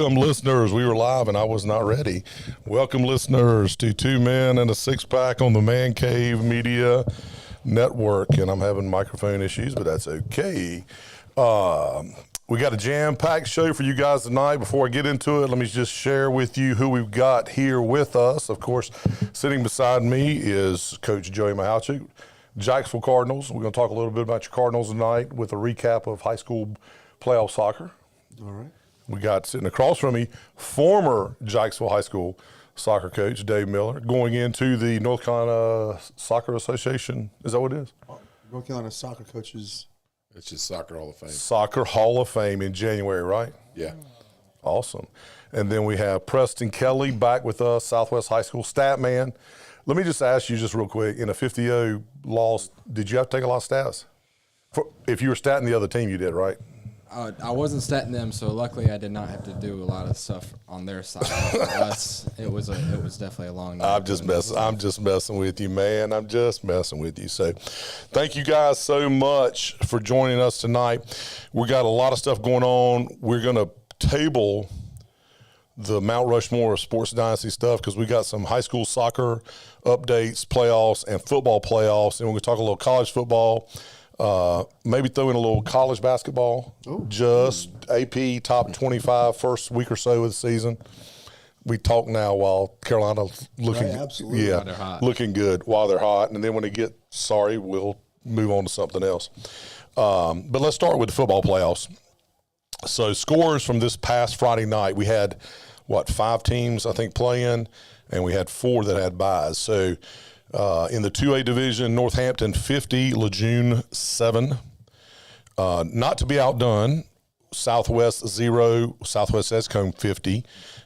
Welcome, listeners. We were live and I was not ready. Welcome, listeners, to Two Men and a Six Pack on the Man Cave Media Network. And I'm having microphone issues, but that's okay. We got a jam-packed show for you guys tonight. Before I get into it, let me just share with you who we've got here with us. Of course, sitting beside me is Coach Joey Mihawchik, Jacksonville Cardinals. We're going to talk a little bit about your Cardinals tonight with a recap of high school playoff soccer. All right. We got sitting across from me, former Jacksonville High School soccer coach Dave Miller, going into the North Carolina Soccer Association. Is that what it is? North Carolina soccer coaches. It's just Soccer Hall of Fame. Soccer Hall of Fame in January, right? Yeah. Awesome. And then we have Preston Kelly back with us, Southwest High School stat man. Let me just ask you just real quick, in a 50-0 loss, did you have to take a lot of stats? If you were statting the other team, you did, right? I wasn't statting them, so luckily I did not have to do a lot of stuff on their side. For us, it was definitely a long night. I'm just messing with you, man. I'm just messing with you. So thank you guys so much for joining us tonight. We got a lot of stuff going on. We're going to table the Mount Rushmore of Sports Dynasty stuff because we got some high school soccer updates, playoffs, and football playoffs. And we're going to talk a little college football. Maybe throw in a little college basketball. Ooh. Just AP top 25 first week or so of the season. We talk now while Carolina's looking, right, absolutely. Yeah, while they're hot. looking good while they're hot, and then when they get sorry, we'll move on to something else. But let's start with the football playoffs. So scores from this past Friday night, we had 5 teams I think playing, and we had 4 that had byes. So. In the 2A division, Northampton 50, Lejeune 7. Not to be outdone, Southwest 0, Southwest Escombe 50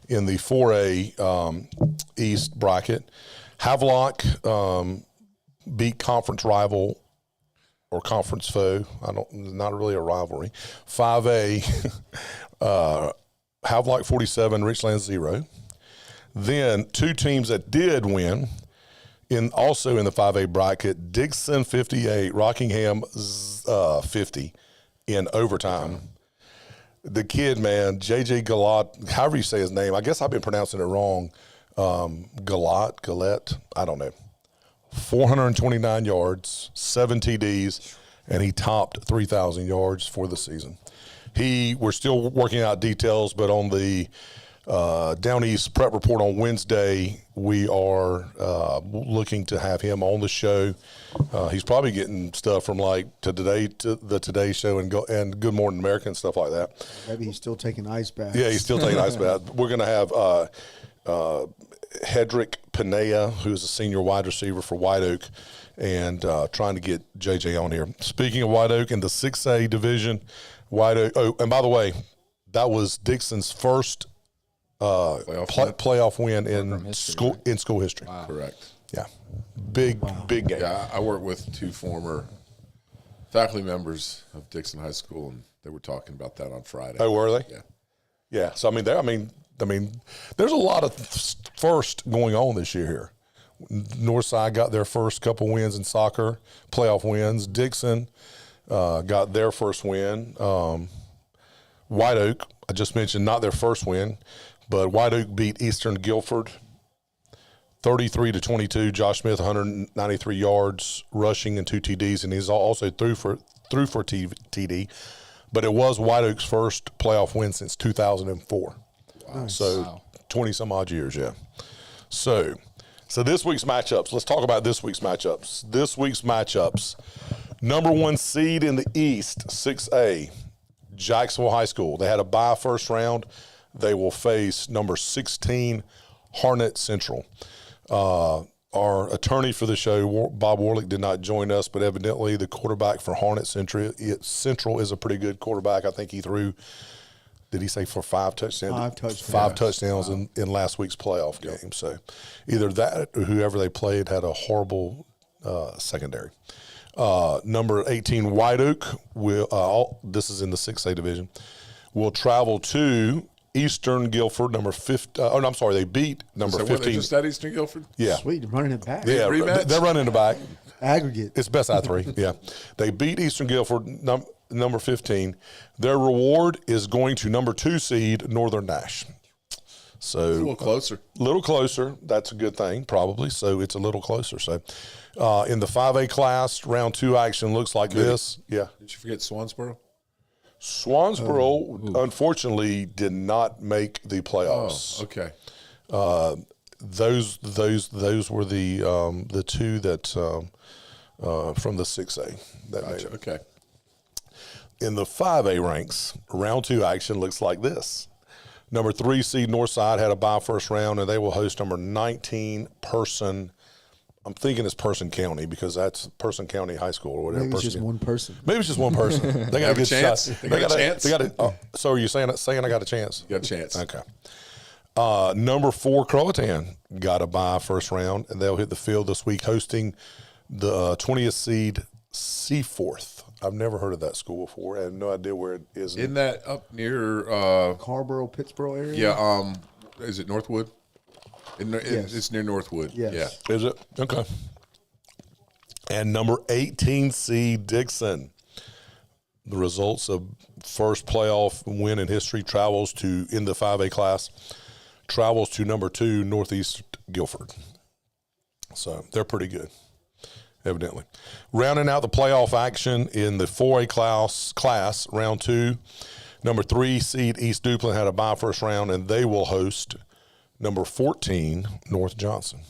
in the 4A East bracket. Havelock beat conference rival or conference foe. Not really a rivalry. 5A, Havelock 47, Richland 0. Then 2 teams that did win. Also in the 5A bracket, Dixon 58, Rockingham 50 in overtime. The kid, man, J.J. Galat, however you say his name, I guess I've been pronouncing it wrong. Galette, I don't know. 429 yards, 7 TDs, and he topped 3,000 yards for the season. We're still working out details, but on the Down East Prep Report on Wednesday, we are looking to have him on the show. He's probably getting stuff from like to the Today Show and Good Morning America and stuff like that. Maybe he's still taking ice baths. Yeah, he's still taking ice baths. We're going to have Hedrick Panea, who's a senior wide receiver for White Oak, and trying to get JJ on here. Speaking of White Oak, in the 6A division, White Oak. Oh, and by the way, that was Dixon's first playoff win in school history. Wow. Correct. Yeah, big game. Yeah, I work with 2 former faculty members of Dixon High School, and they were talking about that on Friday. Oh, were they? Yeah. Yeah. So I mean, there's a lot of first going on this year here. Northside got their first couple wins in soccer, playoff wins. Dixon got their first win. White Oak, I just mentioned, not their first win. But White Oak beat Eastern Guilford 33-22. Josh Smith, 193 yards rushing and 2 TDs, and he's also threw for TD. But it was White Oak's first playoff win since 2004. Wow. So 20-some-odd years, yeah. So this week's matchups. Let's talk about this week's matchups. This week's matchups. Number 1 seed in the East, 6A, Jacksonville High School. They had a bye first round. They will face number 16, Harnett Central. Our attorney for the show, Bob Warlick, did not join us, but evidently the quarterback for Harnett Central is a pretty good quarterback. I think he threw, did he say for 5 touchdowns? 5 touchdowns. 5 touchdowns in last week's playoff game. So either that or whoever they played had a horrible secondary. Number 18, White Oak, this is in the 6A division, will travel to Eastern Guilford, number 50. They beat number 15. They just at Eastern Guilford? Yeah. Sweet, they're running it back. Yeah, Rematch? they're running it back. Aggregate. It's best out of 3, yeah. They beat Eastern Guilford. number 15. Their reward is going to number 2 seed Northern Nash. So A little closer. little closer. That's a good thing, probably. So it's a little closer. So in the 5A class, round 2 action looks like this. Yeah. Did you forget Swansboro? Swansboro, unfortunately, did not make the playoffs. Oh, okay. Those were the two that from the 6A that made Gotcha. it. Okay. In the 5A ranks, round 2 action looks like this. Number 3 seed Northside had a bye first round, and they will host number 19 Person. I'm thinking it's Person County because that's Person County High School or whatever. Maybe it's Person just County. one person. Maybe it's just one person. They got a Have a good chance? shot. They got a chance? They got it. So are you saying I got a chance? You got a chance. Okay. Number 4 Croatan got a bye first round, and they'll hit the field this week hosting the 20th seed Seaforth. I've never heard of that school before. I have no idea where it is. Isn't that up near? Carborough, Pittsburgh area? Yeah. Is it Northwood? Yes. It's near Northwood. Yes. Yeah. Is it? Okay. And number 18 seed Dixon. The results of first playoff win in history travels to, in the 5A class, travels to number 2 Northeast Guilford. So they're pretty good, evidently. Rounding out the playoff action in the 4A class, round 2, number 3 seed East Duplin had a bye first round, and they will host number 14 North Johnson.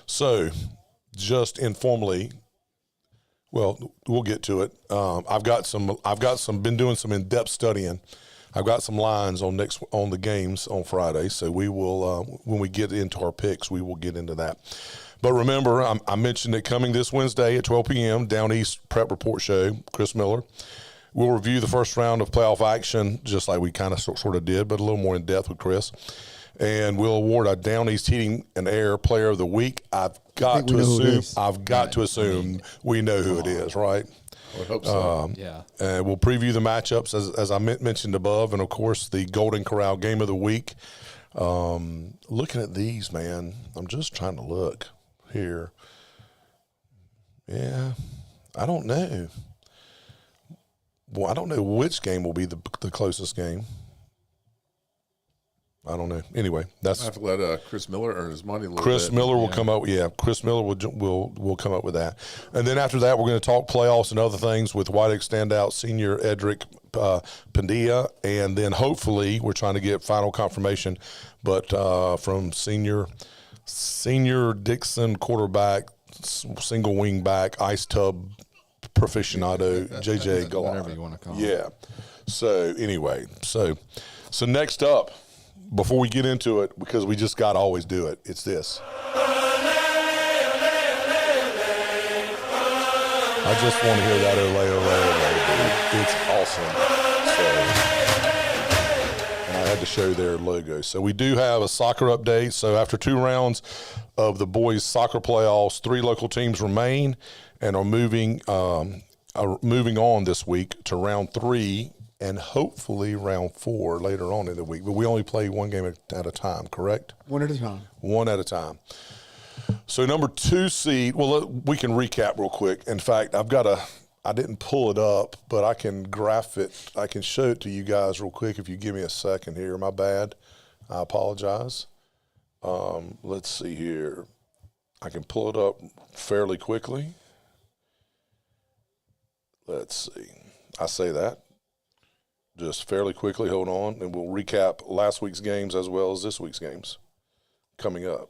So just informally, well, we'll get to it. I've been doing some in-depth studying. I've got some lines on the games on Friday, so we will when we get into our picks, we will get into that. But remember, I mentioned it coming this Wednesday at 12 p.m. Down East Prep Report Show. Chris Miller. We'll review the first round of playoff action, just like we kind of sort of did, but a little more in depth with Chris. And we'll award a Down East Heating and Air Player of the Week. I've got to assume we know who it is, right? I would hope so. Yeah. And we'll preview the matchups as I mentioned above, and of course the Golden Corral Game of the Week. Looking at these, man, I'm just trying to look here. Yeah, I don't know. Well, I don't know which game will be the closest game. I don't know. Anyway, I have to let Chris Miller earn his money a little Chris bit. Miller will come up. Yeah, Chris Miller will come up with that. And then after that, we're going to talk playoffs and other things with White Oak standout senior Edric Pandilla, and then hopefully we're trying to get final confirmation, but from senior Dixon quarterback, single wing back, ice tub proficionado, JJ Galar. Whatever you want to call it. Yeah. So anyway, so next up, before we get into it, because we just got to always do it, it's this. I just want to hear that ole, ole, ole, dude. It's awesome. So, and I had to show their logo. So we do have a soccer update. So after 2 rounds of the boys' soccer playoffs, 3 local teams remain and are moving on this week to round 3 and hopefully round 4 later on in the week. But we only play one game at a time, correct? One at a time. One at a time. So number 2 seed, well, we can recap real quick. In fact, I didn't pull it up, but I can graph it. I can show it to you guys real quick if you give me a second here. My bad. I apologize. Let's see here. I can pull it up fairly quickly. Let's see. I say that just fairly quickly. Hold on, and we'll recap last week's games as well as this week's games coming up.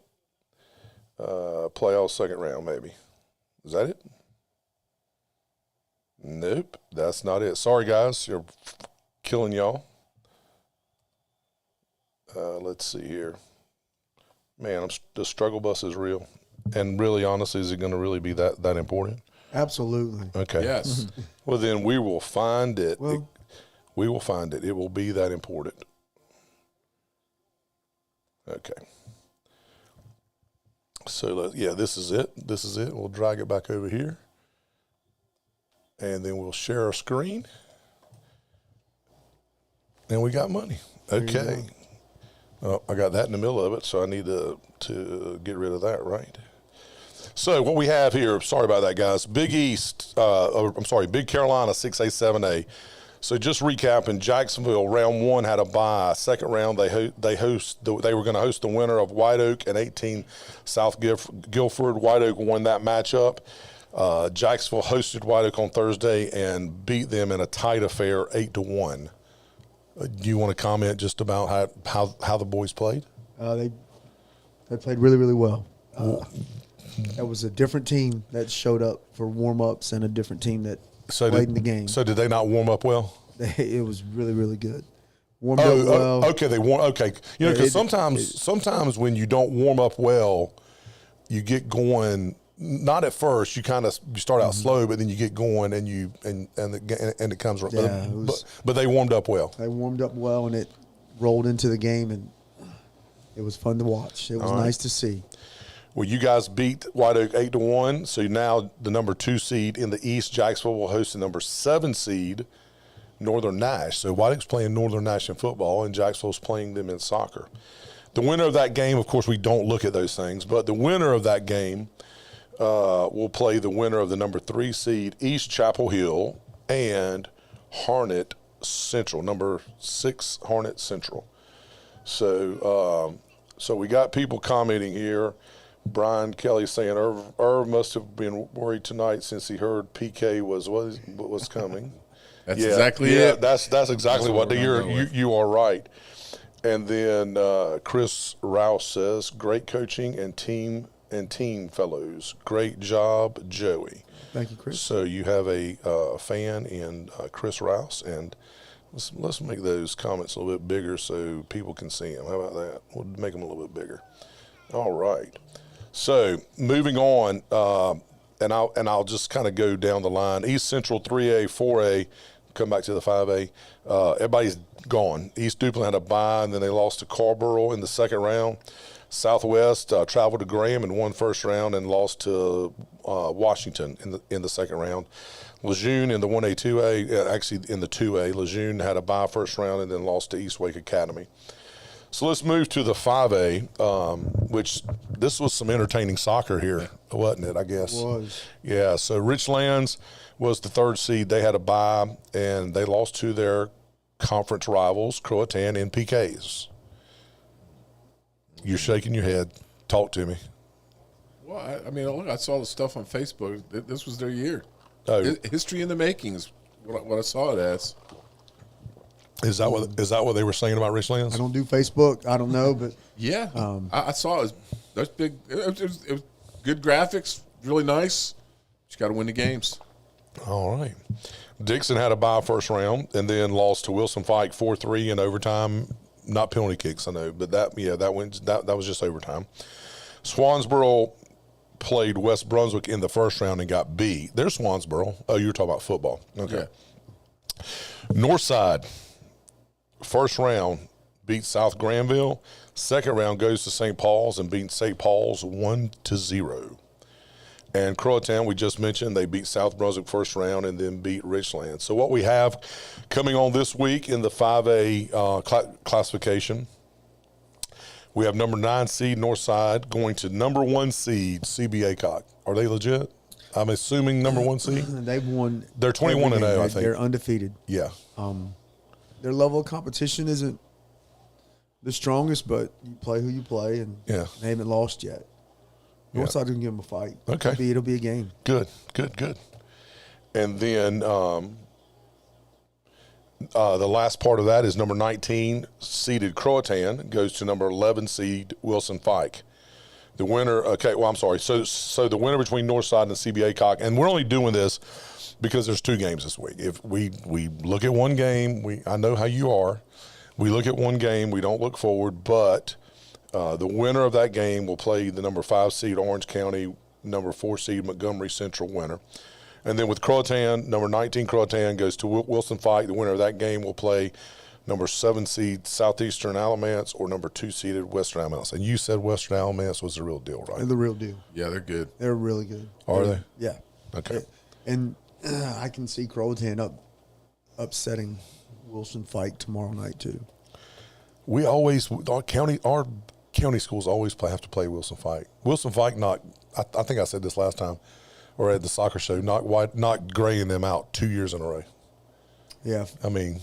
Playoff second round, maybe. Is that it? Nope, that's not it. Sorry, guys. You're killing y'all. Let's see here. Man, the struggle bus is real. And really, honestly, is it going to really be that important? Absolutely. Okay. Yes. Well, then we will find it. Well, We will find it. It will be that important. Okay. So, this is it. This is it. We'll drag it back over here. And then we'll share our screen. And we got money. Okay. Oh, I got that in the middle of it, so I need to get rid of that, right? So what we have here, sorry about that, guys. Big Carolina 6A, 7A. So just recapping, Jacksonville round 1 had a bye. Second round they were going to host the winner of White Oak and 18 South Guilford. White Oak won that matchup. Jacksonville hosted White Oak on Thursday and beat them in a tight affair, 8-1. Do you want to comment just about how the boys played? They played really, really well. That was a different team that showed up for warm-ups and a different team that played in the game. So did they not warm up well? It was really, really good. Warmed up well. Okay, they warm. Okay, you know, because sometimes when you don't warm up well, you get going. Not at first. You start out slow, but then you get going, and it comes. Yeah, but they warmed up well. They warmed up well, and it rolled into the game, and it was fun to watch. It was nice to see. Well, you guys beat White Oak 8-1, so now the number 2 seed in the East, Jacksonville, will host the number 7 seed, Northern Nash. So White Oak's playing Northern Nash in football, and Jacksonville's playing them in soccer. The winner of that game, of course, we don't look at those things, but the winner of that game will play the winner of the number 3 seed, East Chapel Hill, and Harnett Central, number 6 Harnett Central. So we got people commenting here. Brian Kelly saying Irv must have been worried tonight since he heard PK was coming. That's exactly it. That's exactly what you are right. And then Chris Rouse says, great coaching and team fellows. Great job, Joey. Thank you, Chris. So you have a fan in Chris Rouse, and let's make those comments a little bit bigger so people can see them. How about that? We'll make them a little bit bigger. All right. So moving on, and I'll just kind of go down the line. East Central 3A, 4A, come back to the 5A. Everybody's gone. East Duplin had a bye, and then they lost to Carborough in the second round. Southwest traveled to Graham and won first round and lost to Washington in the second round. Lejeune in the 1A, 2A, actually in the 2A, Lejeune had a bye first round and then lost to East Wake Academy. So let's move to the 5A, which this was some entertaining soccer here, wasn't it, I guess? It was. Yeah, so Richlands was the 3rd seed. They had a bye, and they lost to their conference rivals, Croatan and PKs. You're shaking your head. Talk to me. Well, I mean, look, I saw the stuff on Facebook. This was their year. Oh. History in the making is what I saw it as. Is that what they were saying about Richlands? I don't do Facebook. I don't know, but yeah, I saw it. That's big. It was good graphics, really nice. Just got to win the games. All right. Dixon had a bye first round and then lost to Wilson Fike 4-3 in overtime. Not penalty kicks, I know, but that was just overtime. Swansboro played West Brunswick in the first round and got beat. There's Swansboro. Oh, you were talking about football. Okay. Yeah. Northside, first round, beat South Granville. Second round goes to St. Paul's and beat St. Paul's 1-0. And Croatan, we just mentioned, they beat South Brunswick first round and then beat Richland. So what we have coming on this week in the 5A classification, we have number 9 seed Northside going to number 1 seed CB Aycock. Are they legit? I'm assuming number 1 seed. They've won. They're 21-0, I think. They're undefeated. Yeah. Their level of competition isn't the strongest, but you play who you play, and they haven't lost yet. Northside can give them a fight. Okay. It'll be a game. Good. And then the last part of that is number 19 seeded Croatan goes to number 11 seed Wilson Fike. The winner, So the winner between Northside and CB Aycock, and we're only doing this because there's 2 games this week. If we look at one game, I know how you are. We look at one game, we don't look forward, but the winner of that game will play the number 5 seed Orange County, number 4 seed Montgomery Central winner. And then with Croatan, number 19 Croatan goes to Wilson Fike. The winner of that game will play number 7 seed Southeastern Alamance or number 2 seeded Western Alamance. And you said Western Alamance was the real deal, right? They're the real deal. Yeah, they're good. They're really good. Are they? Yeah. Okay. And I can see Croatan upsetting Wilson Fike tomorrow night too. Our county schools always have to play Wilson Fike. Wilson Fike knocked I think I said this last time, or at the soccer show, not graying them out 2 years in a row. Yeah. I mean,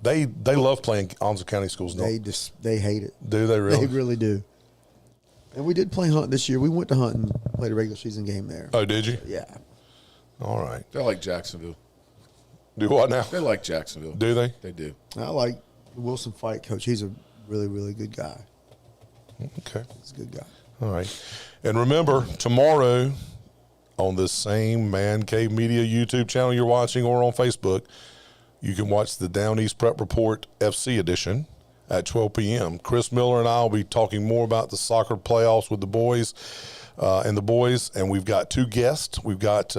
they love playing Onslow County schools. They hate it. Do they really? They really do. And we did play Hunt this year. We went to Hunt and played a regular season game there. Oh, did you? Yeah. All right. They're like Jacksonville. Do what now? They like Jacksonville. Do they? They do. I like the Wilson Fight coach. He's a really, really good guy. Okay. He's a good guy. All right. And remember, tomorrow on this same Man Cave Media YouTube channel you're watching or on Facebook, you can watch the Down East Prep Report FC edition at 12 p.m. Chris Miller and I will be talking more about the soccer playoffs with the boys and we've got two guests. We've got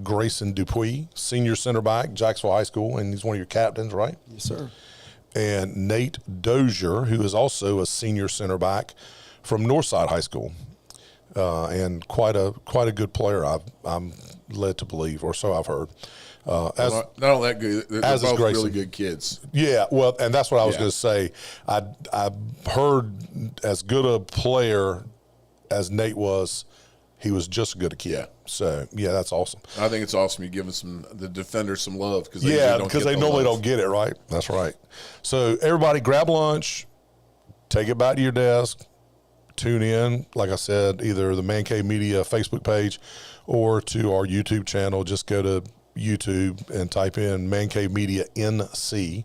Grayson Dupuis, senior center back, Jacksonville High School, and he's one of your captains, right? Yes, sir. And Nate Dozier, who is also a senior center back from Northside High School, and quite a good player. I'm led to believe, or so I've heard. Not all that good. They're as both is Grayson. really good kids. Yeah, well, and that's what I was Yeah. going to say. I heard as good a player as Nate was, he was just as good a kid. Yeah. So yeah, that's awesome. I think it's awesome. You're giving the defenders some love because Because they normally don't get it, right? That's right. So everybody grab lunch, take it back to your desk, tune in, like I said, either the Man Cave Media Facebook page or to our YouTube channel. Just go to YouTube and type in Man Cave Media NC,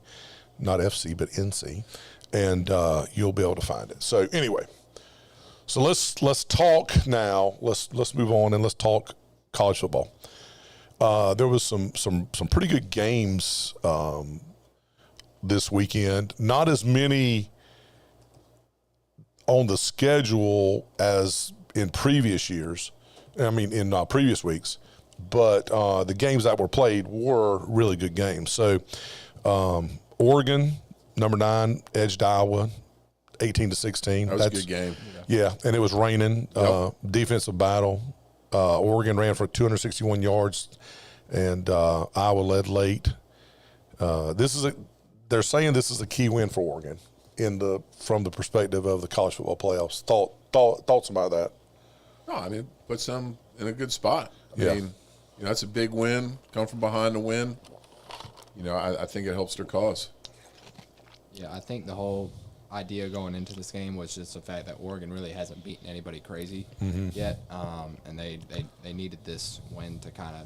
not FC, but NC, and you'll be able to find it. So anyway, so let's talk now. Let's move on and let's talk college football. There was some pretty good games this weekend. Not as many on the schedule as in previous years. I mean, in previous weeks, but the games that were played were really good games. So Oregon, number 9, edged Iowa 18-16. That was a good game. Yeah, and it was raining. Yep. Defensive battle. Oregon ran for 261 yards, and Iowa led late. They're saying this is a key win for Oregon from the perspective of the college football playoffs. Thoughts about that? No, I mean, puts them in a good spot. I Yeah. mean, that's a big win. Come from behind to win. I think it helps their cause. Yeah, I think the whole idea going into this game was just the fact that Oregon really hasn't beaten anybody crazy yet, and they needed this win to kind of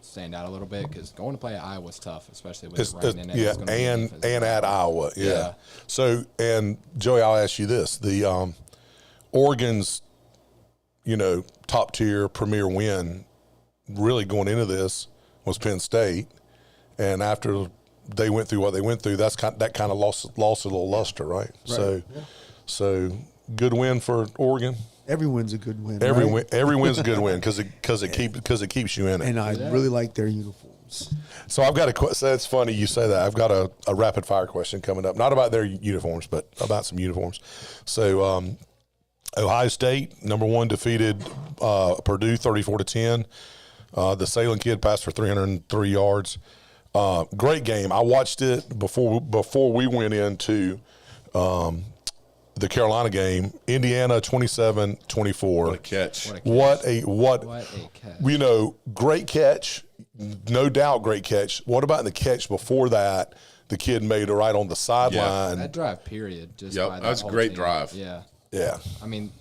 stand out a little bit because going to play at Iowa was tough, especially with it raining. And at Iowa, yeah. So, and Joey, I'll ask you this: the Oregon's top tier premier win really going into this was Penn State, and after they went through what they went through, that kind of lost a little luster, right? So good win for Oregon. Every win's a good win. Every right? win's a good win because it keeps you in it. And I really like their uniforms. So I've got so it's funny you say that. I've got a rapid fire question coming up, not about their uniforms, but about some uniforms. So Ohio State, number 1, defeated Purdue 34-10. The Salem kid passed for 303 yards. Great game. I watched it before we went into the Carolina game. Indiana 27-24. What a catch. What a catch. Great catch. No doubt great catch. What about the catch before that? The kid made it right on the sideline. That drive period. Just Yep, by that was a whole great team. drive. Yeah. I mean,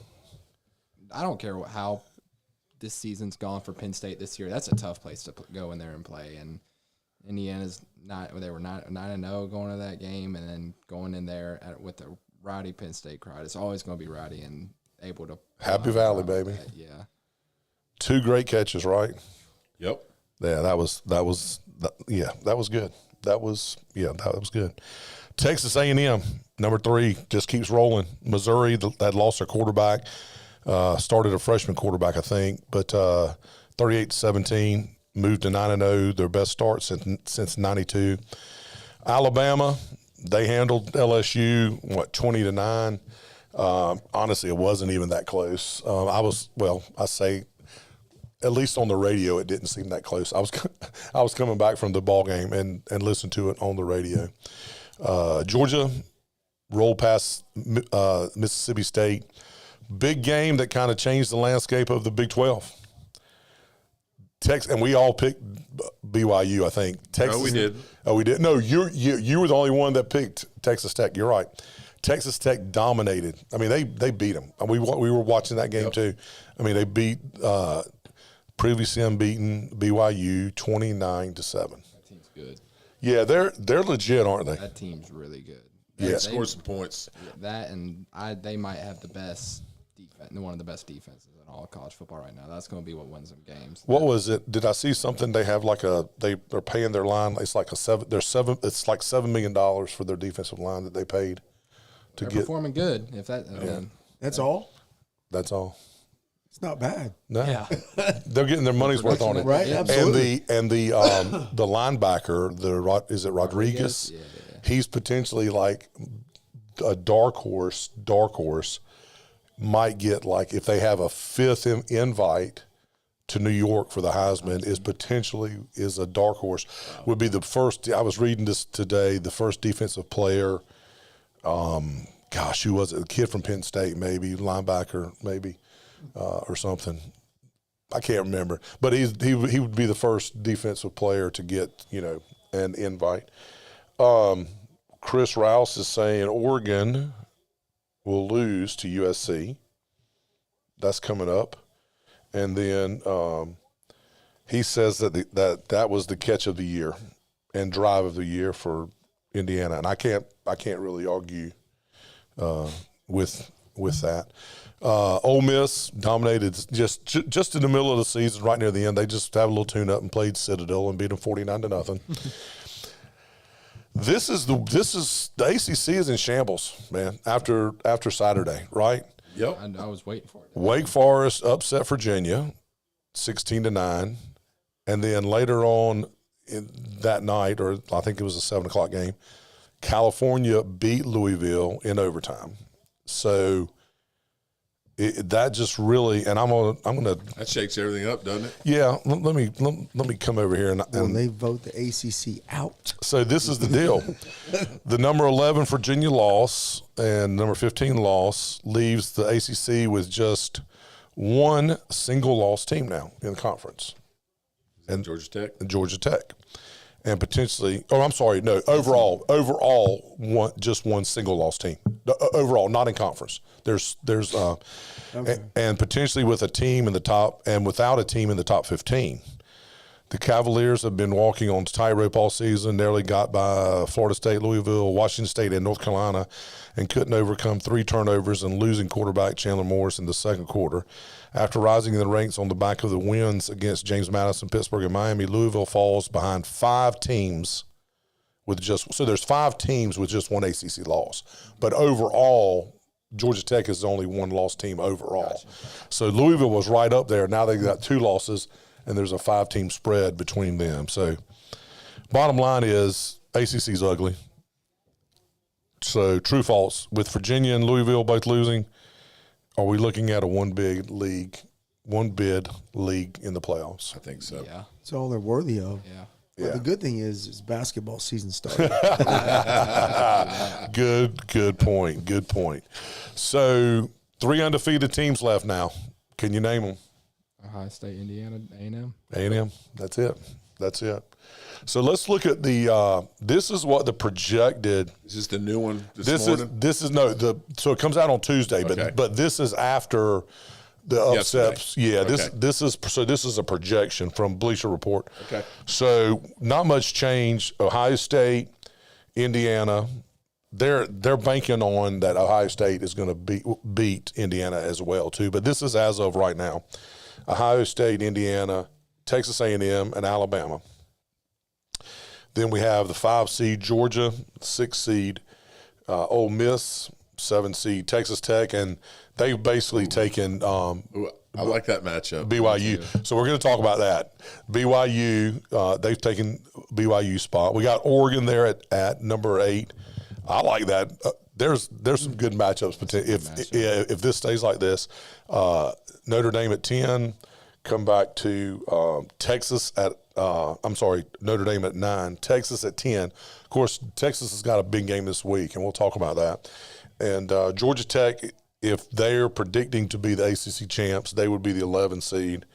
I don't care how this season's gone for Penn State this year. That's a tough place to go in there and play. And Indiana's they were 9-0 going to that game, and then going in there with the rowdy Penn State crowd. It's always going to be rowdy and able to Happy Valley, baby. Yeah. 2 great catches, right? Yep. Yeah, that was good. That was good. Texas A&M, number 3, just keeps rolling. Missouri, that lost their quarterback, started a freshman quarterback, I think, but 38-17, moved to 9-0, their best start since 92. Alabama, they handled LSU 20-9. Honestly, it wasn't even that close. I say, at least on the radio, it didn't seem that close. I was coming back from the ball game and listened to it on the radio. Georgia rolled past Mississippi State Big game that kind of changed the landscape of the Big 12. And we all picked BYU, I think. Texas, No, we did. Oh, we did. No, you were the only one that picked Texas Tech. You're right. Texas Tech dominated. I mean, they beat them. We were watching that game too. I mean, they beat previously unbeaten BYU 29-7. That team's good. Yeah, they're legit, aren't they? That team's really good. Yeah. Scored some points. That and they might have the best defense, one of the best defenses in all of college football right now. That's going to be what wins them games. What was it? Did I see something? They have they're paying their line. It's like It's like $7 million for their defensive line that they paid to They're get. Performing good. If that, That's all. That's all. It's not bad. No, yeah. they're getting their money's worth on it, Right? Yeah. Absolutely. And the linebacker, is it Rodriguez? Yeah. He's potentially like a dark horse. Might get, like, if they have a fifth invite to New York for the Heisman, is a dark horse. Would be the first. I was reading this today. The first defensive player. Who was it? A kid from Penn State, maybe linebacker, maybe, or something. I can't remember. But he would be the first defensive player to get an invite. Chris Rouse is saying Oregon will lose to USC. That's coming up. And then he says that was the catch of the year and drive of the year for Indiana. And I can't really argue with that. Ole Miss dominated just in the middle of the season, right near the end. They just have a little tune-up and played Citadel and beat them 49-0. This is the ACC is in shambles, man. After Saturday, right? Yep. I was waiting for it. Wake Forest upset Virginia, 16-9, and then later on in that night, or I think it was a 7:00 game, California beat Louisville in overtime. So that just really, and I'm gonna. That shakes everything up, doesn't it? Yeah, let me come over here and They vote the ACC out. So this is the deal. The number 11 Virginia loss and number 15 loss leaves the ACC with just one single loss team now in the conference. And Georgia Tech. Georgia Tech. And potentially, overall, just one single loss team. Overall, not in conference. There's and potentially with a team in the top and without a team in the top 15. The Cavaliers have been walking on tightrope all season, nearly got by Florida State, Louisville, Washington State, and North Carolina, and couldn't overcome 3 turnovers and losing quarterback Chandler Morris in the second quarter. After rising in the ranks on the back of the wins against James Madison, Pittsburgh, and Miami, Louisville falls behind 5 teams there's 5 teams with just one ACC loss. But overall, Georgia Tech is the only one loss team overall. Gotcha. So Louisville was right up there. Now they've got 2 losses, and there's a 5-team spread between them. So bottom line is ACC's ugly. So true, false. With Virginia and Louisville both losing, are we looking at a one bid league in the playoffs? I think so. Yeah. That's all they're worthy of. Yeah. But the good thing is basketball season started. Good point. So 3 undefeated teams left now. Can you name them? Ohio State, Indiana, A&M. A&M. That's it. So let's look at the. This is what the projected. Is this the new one this morning? So it comes out on Tuesday, Okay. but this is after the upsets. Yesterday. Yeah, Okay. this is a projection from Bleacher Report. Okay. So not much change. Ohio State, Indiana, they're banking on that Ohio State is going to beat Indiana as well too. But this is as of right now. Ohio State, Indiana, Texas A&M, and Alabama. Then we have the 5 seed Georgia, 6 seed Ole Miss, 7 seed Texas Tech, and they've basically taken Ooh, I like that matchup. BYU. So we're going to talk about that. BYU, they've taken BYU spot. We got Oregon there at number 8. I like that. There's some good matchups. If this stays like this, Notre Dame at 10, come back to Texas at Notre Dame at 9, Texas at 10. Of course, Texas has got a big game this week, and we'll talk about that. And Georgia Tech if they're predicting to be the ACC champs, they would be the 11 seed,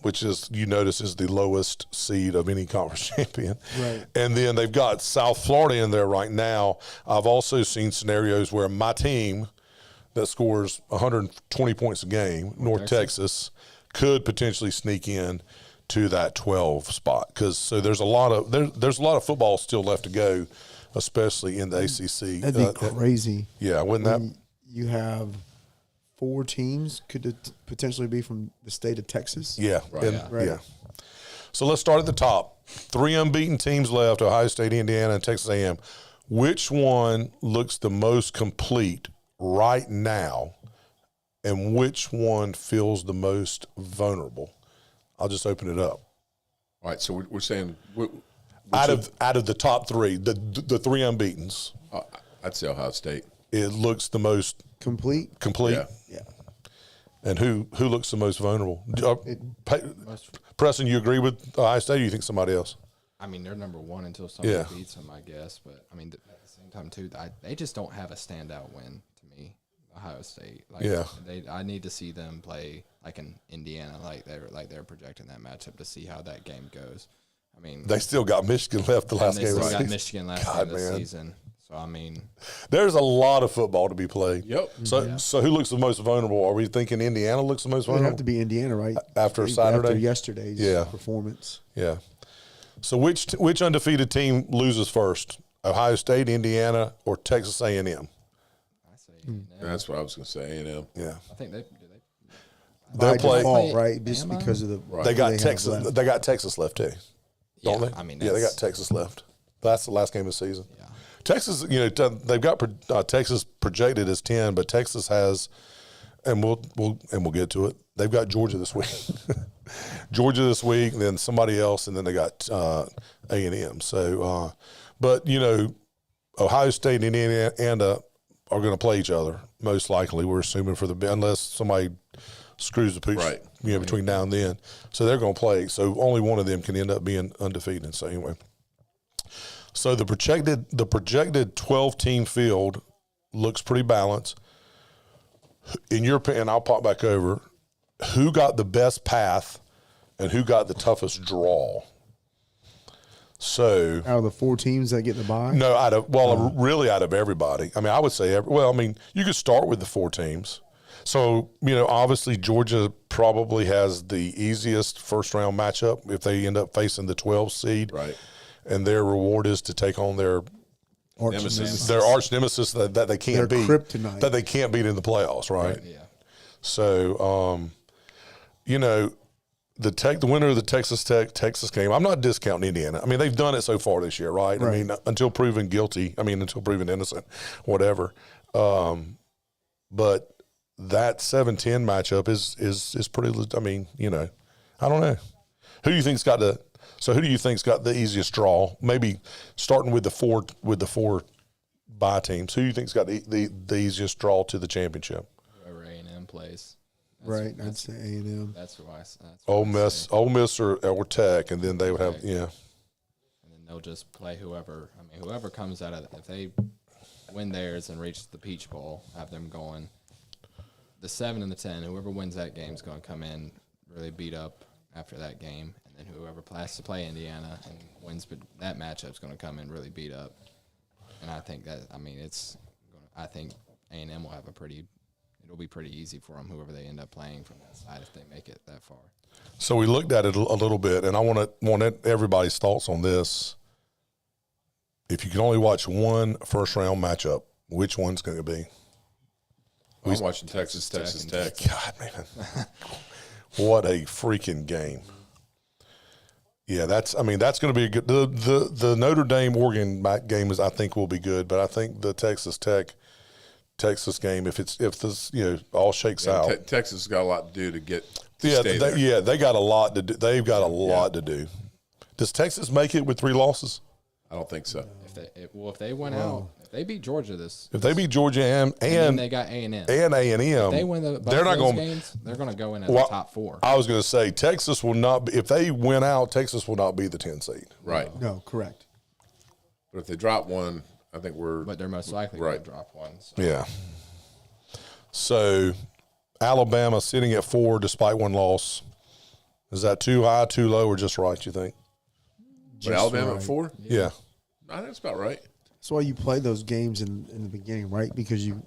which is, you notice, is the lowest seed of any conference champion. Right. And then they've got South Florida in there right now. I've also seen scenarios where my team that scores 120 points a game, North Texas, could potentially sneak in to that 12 spot. So there's a lot of football still left to go, especially in the ACC. That'd be crazy. Yeah, wouldn't that? You have 4 teams could potentially be from the state of Texas. Yeah, Right. yeah. So let's start at the top. 3 unbeaten teams left: Ohio State, Indiana, and Texas A&M. Which one looks the most complete right now, and which one feels the most vulnerable? I'll just open it up. All right, so we're saying Out of the top 3, the 3 unbeatens, I'd say Ohio State. it looks the most Complete. Yeah. Yeah. And who looks the most vulnerable? Preston, you agree with Ohio State, or you think somebody else? I mean, they're number 1 until somebody Yeah. beats them, I guess. But I mean, at the same time, too, they just don't have a standout win to me. Ohio State, Yeah. I need to see them play like in Indiana, like they're projecting that matchup to see how that game goes. I mean, They still got Michigan left the last and they game of still the got season. Michigan last God, game of the man. season. So I mean, There's a lot of football to be played. Yep. So who looks the most vulnerable? Are we thinking Indiana looks the most It would vulnerable? have to be Indiana, right? After I think Saturday? After yesterday's Yeah. performance. Yeah. So which undefeated team loses first? Ohio State, Indiana, or Texas A&M? I say That's what I was going to say, A&M. Yeah. I think they They'll By play. default, right? Just Bama? because of the They got have Texas. left. They got Texas left too, don't yeah, they? I mean, yeah, they got that's- Texas left. That's the last game of the season. Yeah. Texas, they've got Texas projected as 10, but Texas has, and we'll get to it. They've got Georgia this week. Georgia this week, and then somebody else, and then they got A&M. So, but Ohio State and Indiana are going to play each other most likely. We're assuming unless somebody screws the pooch, Right. between now and then. So they're going to play. So only one of them can end up being undefeated. So anyway, so the projected 12-team field looks pretty balanced. In your opinion, I'll pop back over. Who got the best path, and who got the toughest draw? So Out of the 4 teams that get the bye? no, really out of everybody. I mean, I would say you could start with the 4 teams. So, obviously Georgia probably has the easiest first round matchup if they end up facing the 12 seed. Right. And their reward is to take on their Nemesis. arch nemesis that they can't Their beat. kryptonite. That they can't beat in the playoffs, right? Yeah. So, the winner of the Texas game, I'm not discounting Indiana. I mean, they've done it so far this year, right? I mean, until proven guilty, until proven innocent, whatever. But that 7-10 matchup is pretty, I don't know. Who do you think's got the easiest draw? Maybe starting with the four bye teams. Who do you think's got the easiest draw to the championship? Whoever A&M plays. Right. I'd say A&M. That's who Ole Miss or Tech, and then they would have And then they'll just play whoever. I mean, whoever comes out of if they win theirs and reach the Peach Bowl, have them going. The 7 and the 10, whoever wins that game is going to come in really beat up after that game, and then whoever has to play Indiana and wins that matchup is going to come in really beat up. And I think I think A&M will have it'll be pretty easy for them, whoever they end up playing from that side, if they make it that far. So we looked at it a little bit, and I want everybody's thoughts on this. If you can only watch one first round matchup, which one's going to be? I'm watching Texas Tech. God, man, what a freaking game! Yeah, that's going to be a good. The Notre Dame Oregon game I think will be good, but I think the Texas game, if this all shakes out, Texas has got a lot to do to get. They got a lot to do. They've got a lot to do. Does Texas make it with 3 losses? I don't think so. If they went out, if they beat Georgia If they beat Georgia and they got A&M. and A&M, They win they're not going. games. They're going to go in as the top 4. I was going to say Texas will not. If they win out, Texas will not be the 10 seed. Right. No, correct. But if they drop one, I think But they're most likely going to drop one. So. Yeah. So Alabama sitting at 4 despite one loss. Is that too high, too low, or just right, you think? But Alabama at 4? Yeah. I think that's about right. That's why you play those games in the beginning, right? Because you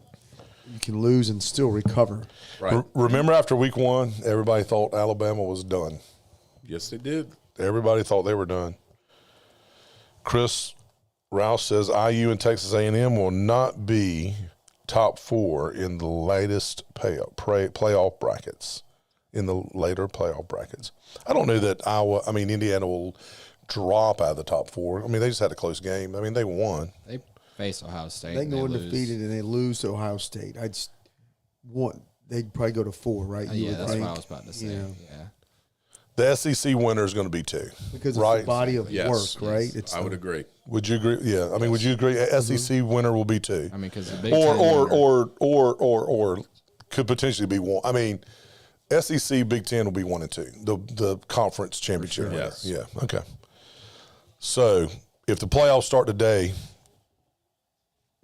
can lose and still recover. Right. Remember after week 1, everybody thought Alabama was done. Yes, they did. Everybody thought they were done. Chris Rouse says IU and Texas A&M will not be top 4 in the latest playoff brackets. In the later playoff brackets. I don't know that Indiana will drop out of the top 4. I mean, they just had a close game. I mean, they won. They face Ohio State. They and go lose. undefeated and they lose to Ohio State. They'd probably go to 4, right? Yeah, that's what I was about to say. Yeah. Yeah. The SEC winner is going to be 2. Because right? it's a body of Yes. work, right? I would agree. Would you agree? Yeah. I mean, would you agree? SEC winner will be 2. I mean, because the Big Ten winner- or could potentially be 1. I mean, SEC Big Ten will be 1 and 2. The conference championship. Sure. Winner. Yes. Yeah. Okay. So if the playoffs start today,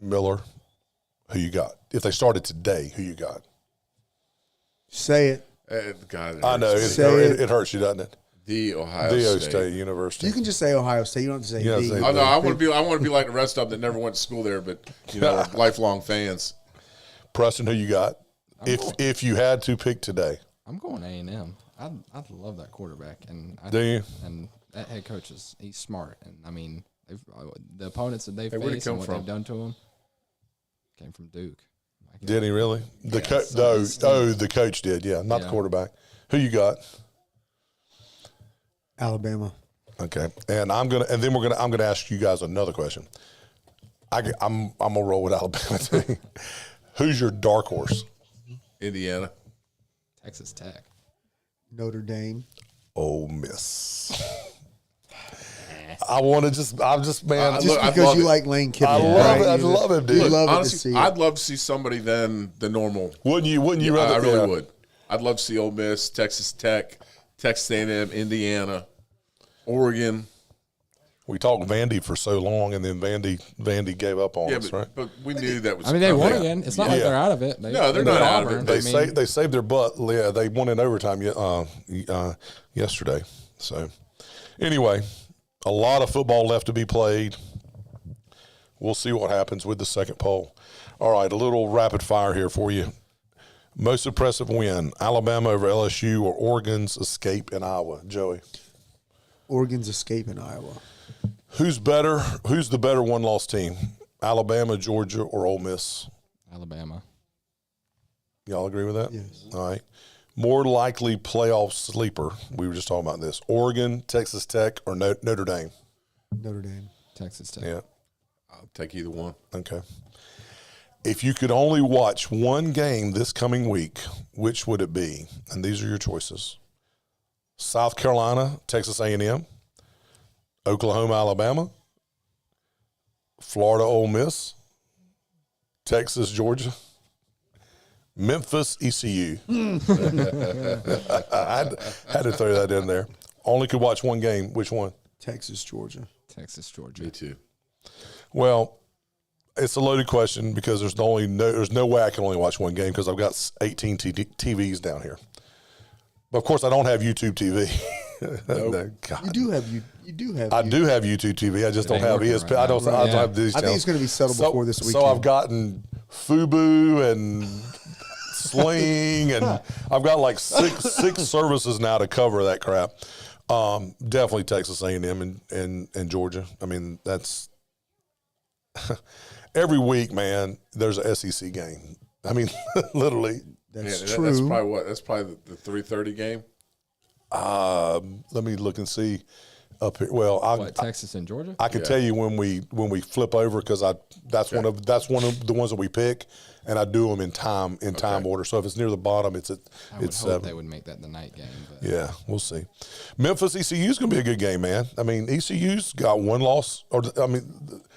Miller, who you got? If they started today, who you got? Say it. God, I know Say it hurts you, doesn't it? The Ohio State University. You can just say Ohio State. You don't have to say Yeah, the. say I know. I want to be like the rest of them that never went to school there, but lifelong fans. Preston, who you got? If you had to pick today, I'm going A&M. I love that quarterback, and Do you? And that head coach he's smart, and I mean the opponents that they where'd he faced come and what from? they've done to him came from Duke. Did he really? The the coach did. Yeah, not the Yeah. quarterback. Who you got? Alabama. Okay, and I'm gonna ask you guys another question. I'm gonna roll with Alabama too. Who's your dark horse? Indiana. Texas Tech. Notre Dame. Ole Miss. I'm just man. Just Look, I because love you it. like Lane Kiffin. I love right? it. I love him, dude. You love it to Honestly, see I'd it. love to see somebody than the normal. Wouldn't you I rather? really yeah. would. I'd love to see Ole Miss, Texas Tech, Texas A&M, Indiana, Oregon. We talked Vandy for so long, and then Vandy gave up on us, right? but we knew that was. I mean, they won coming. again. It's not like Yeah. they're out of it. No, they're beat not out of Auburn. it. They saved their butt. Yeah, they won in overtime yesterday. So, anyway, a lot of football left to be played. We'll see what happens with the second poll. All right, a little rapid fire here for you. Most impressive win: Alabama over LSU or Oregon's escape in Iowa? Joey, Oregon's escape in Iowa. who's better? Who's the better one-loss team? Alabama, Georgia, or Ole Miss? Alabama. Y'all agree with that? Yes. All right. More likely playoff sleeper. We were just talking about this. Oregon, Texas Tech, or Notre Dame? Notre Dame. Texas Tech. Yeah. I'll take either one. Okay. If you could only watch one game this coming week, which would it be? And these are your choices: South Carolina, Texas A&M, Oklahoma, Alabama, Florida, Ole Miss, Texas, Georgia, Memphis, ECU. I had to throw that in there. Only could watch one game. Which one? Texas, Georgia. Texas, Georgia. Me too. Well, it's a loaded question because there's no way I can only watch one game because I've got 18 TVs down here. But of course, I don't have YouTube TV. No, God. You do have I do have YouTube TV. I just don't ain't have working ESPN. right I don't. now. I don't Yeah. have these. I think it's going to be settled before this weekend. So I've gotten Fubu and Sling, and I've got like six services now to cover that crap. Definitely Texas A&M and Georgia. I mean, that's every week, man. There's a SEC game. I mean, literally. That's Yeah, true. That's probably what. That's probably the 3:30 game. Let me look and see up here. Well, What, Texas and Georgia? I can tell you when we flip over because that's one of the ones that we pick, and I do them in time order. So if it's near the bottom, it's I would hope they would make that the night game. But yeah, we'll see. Memphis ECU is going to be a good game, man. I mean, ECU's got one loss,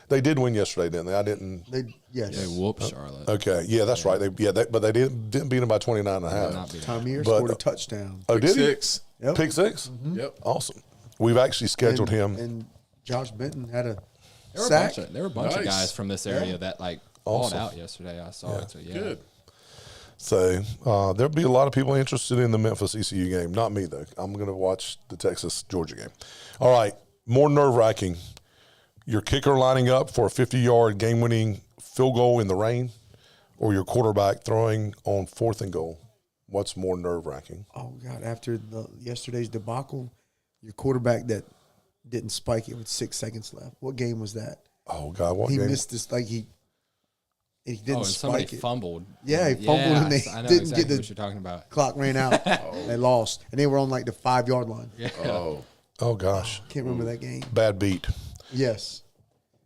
they did win yesterday, didn't they? I didn't. Yes. they whooped Charlotte. Okay, yeah, that's right. But they didn't beat them by 29.5. Not beat Tom But- scored a touchdown. Oh, did Six. he? Yep. Pick 6? Yep. Awesome. We've actually scheduled him. And Josh Benton had a There were sack. there were a bunch of Nice. guys from this area that balled Awesome. out yesterday. I saw it. So yeah. Good. So there'll be a lot of people interested in the Memphis ECU game. Not me, though. I'm going to watch the Texas-Georgia game. All right, more nerve-wracking. Your kicker lining up for a 50-yard game-winning field goal in the rain, or your quarterback throwing on 4th and goal. What's more nerve-wracking? Oh, God, after yesterday's debacle, your quarterback that didn't spike it with 6 seconds left. What game was that? Oh, God, what he game? He missed this, like he didn't spike it. Somebody fumbled. Yeah, he fumbled and they I know didn't exactly get the what you're talking about. clock ran out. They lost. And they were on like the 5-yard line. Yeah. Oh, gosh. Can't remember that game. Bad beat. Yes.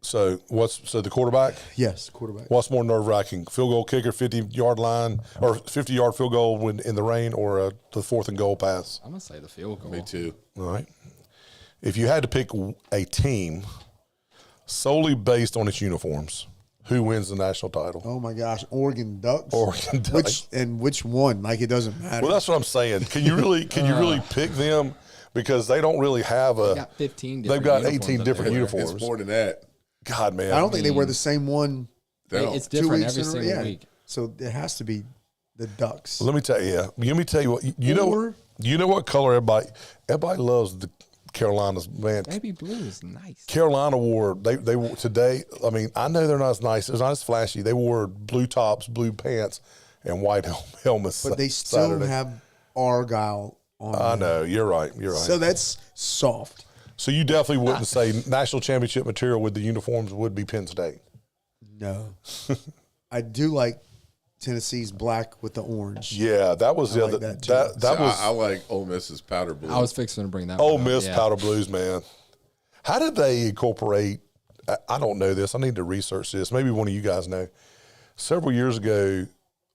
So the quarterback? Yes, quarterback. What's more nerve-wracking? Field goal kicker, 50-yard line, or 50-yard field goal in the rain, or the 4th and goal pass? I'm going to say the field goal. Me too. All right. If you had to pick a team solely based on its uniforms, who wins the national title? Oh, my gosh. Oregon Ducks? Oregon Ducks. Which one? Like, it doesn't matter. Well, that's what I'm saying. Can you really pick them? Because they don't really have They got 15 They've different got 18 different uniforms. It's more than that. God, man. I don't think they wear the same one It's 2 different weeks every in a row. single Yeah. week. So it has to be the Ducks. Let me tell you. Let me tell you what. You know what color everybody loves the Carolinas, man. Baby blue is nice. Carolina wore they wore today. I mean, I know they're not as nice, it's not as flashy. They wore blue tops, blue pants, and white helmets. But they still Saturday. have Argyle on I them. know you're right. You're right. So that's soft. So you definitely wouldn't say national championship material with the uniforms would be Penn State. No. I do like Tennessee's black with the orange. Yeah, that was the like other. that too. That was I like Ole Miss's powder blue. I was fixing to bring that Ole one up, Miss yeah. powder blues, man. How did they incorporate? I don't know this. I need to research this. Maybe one of you guys know. Several years ago,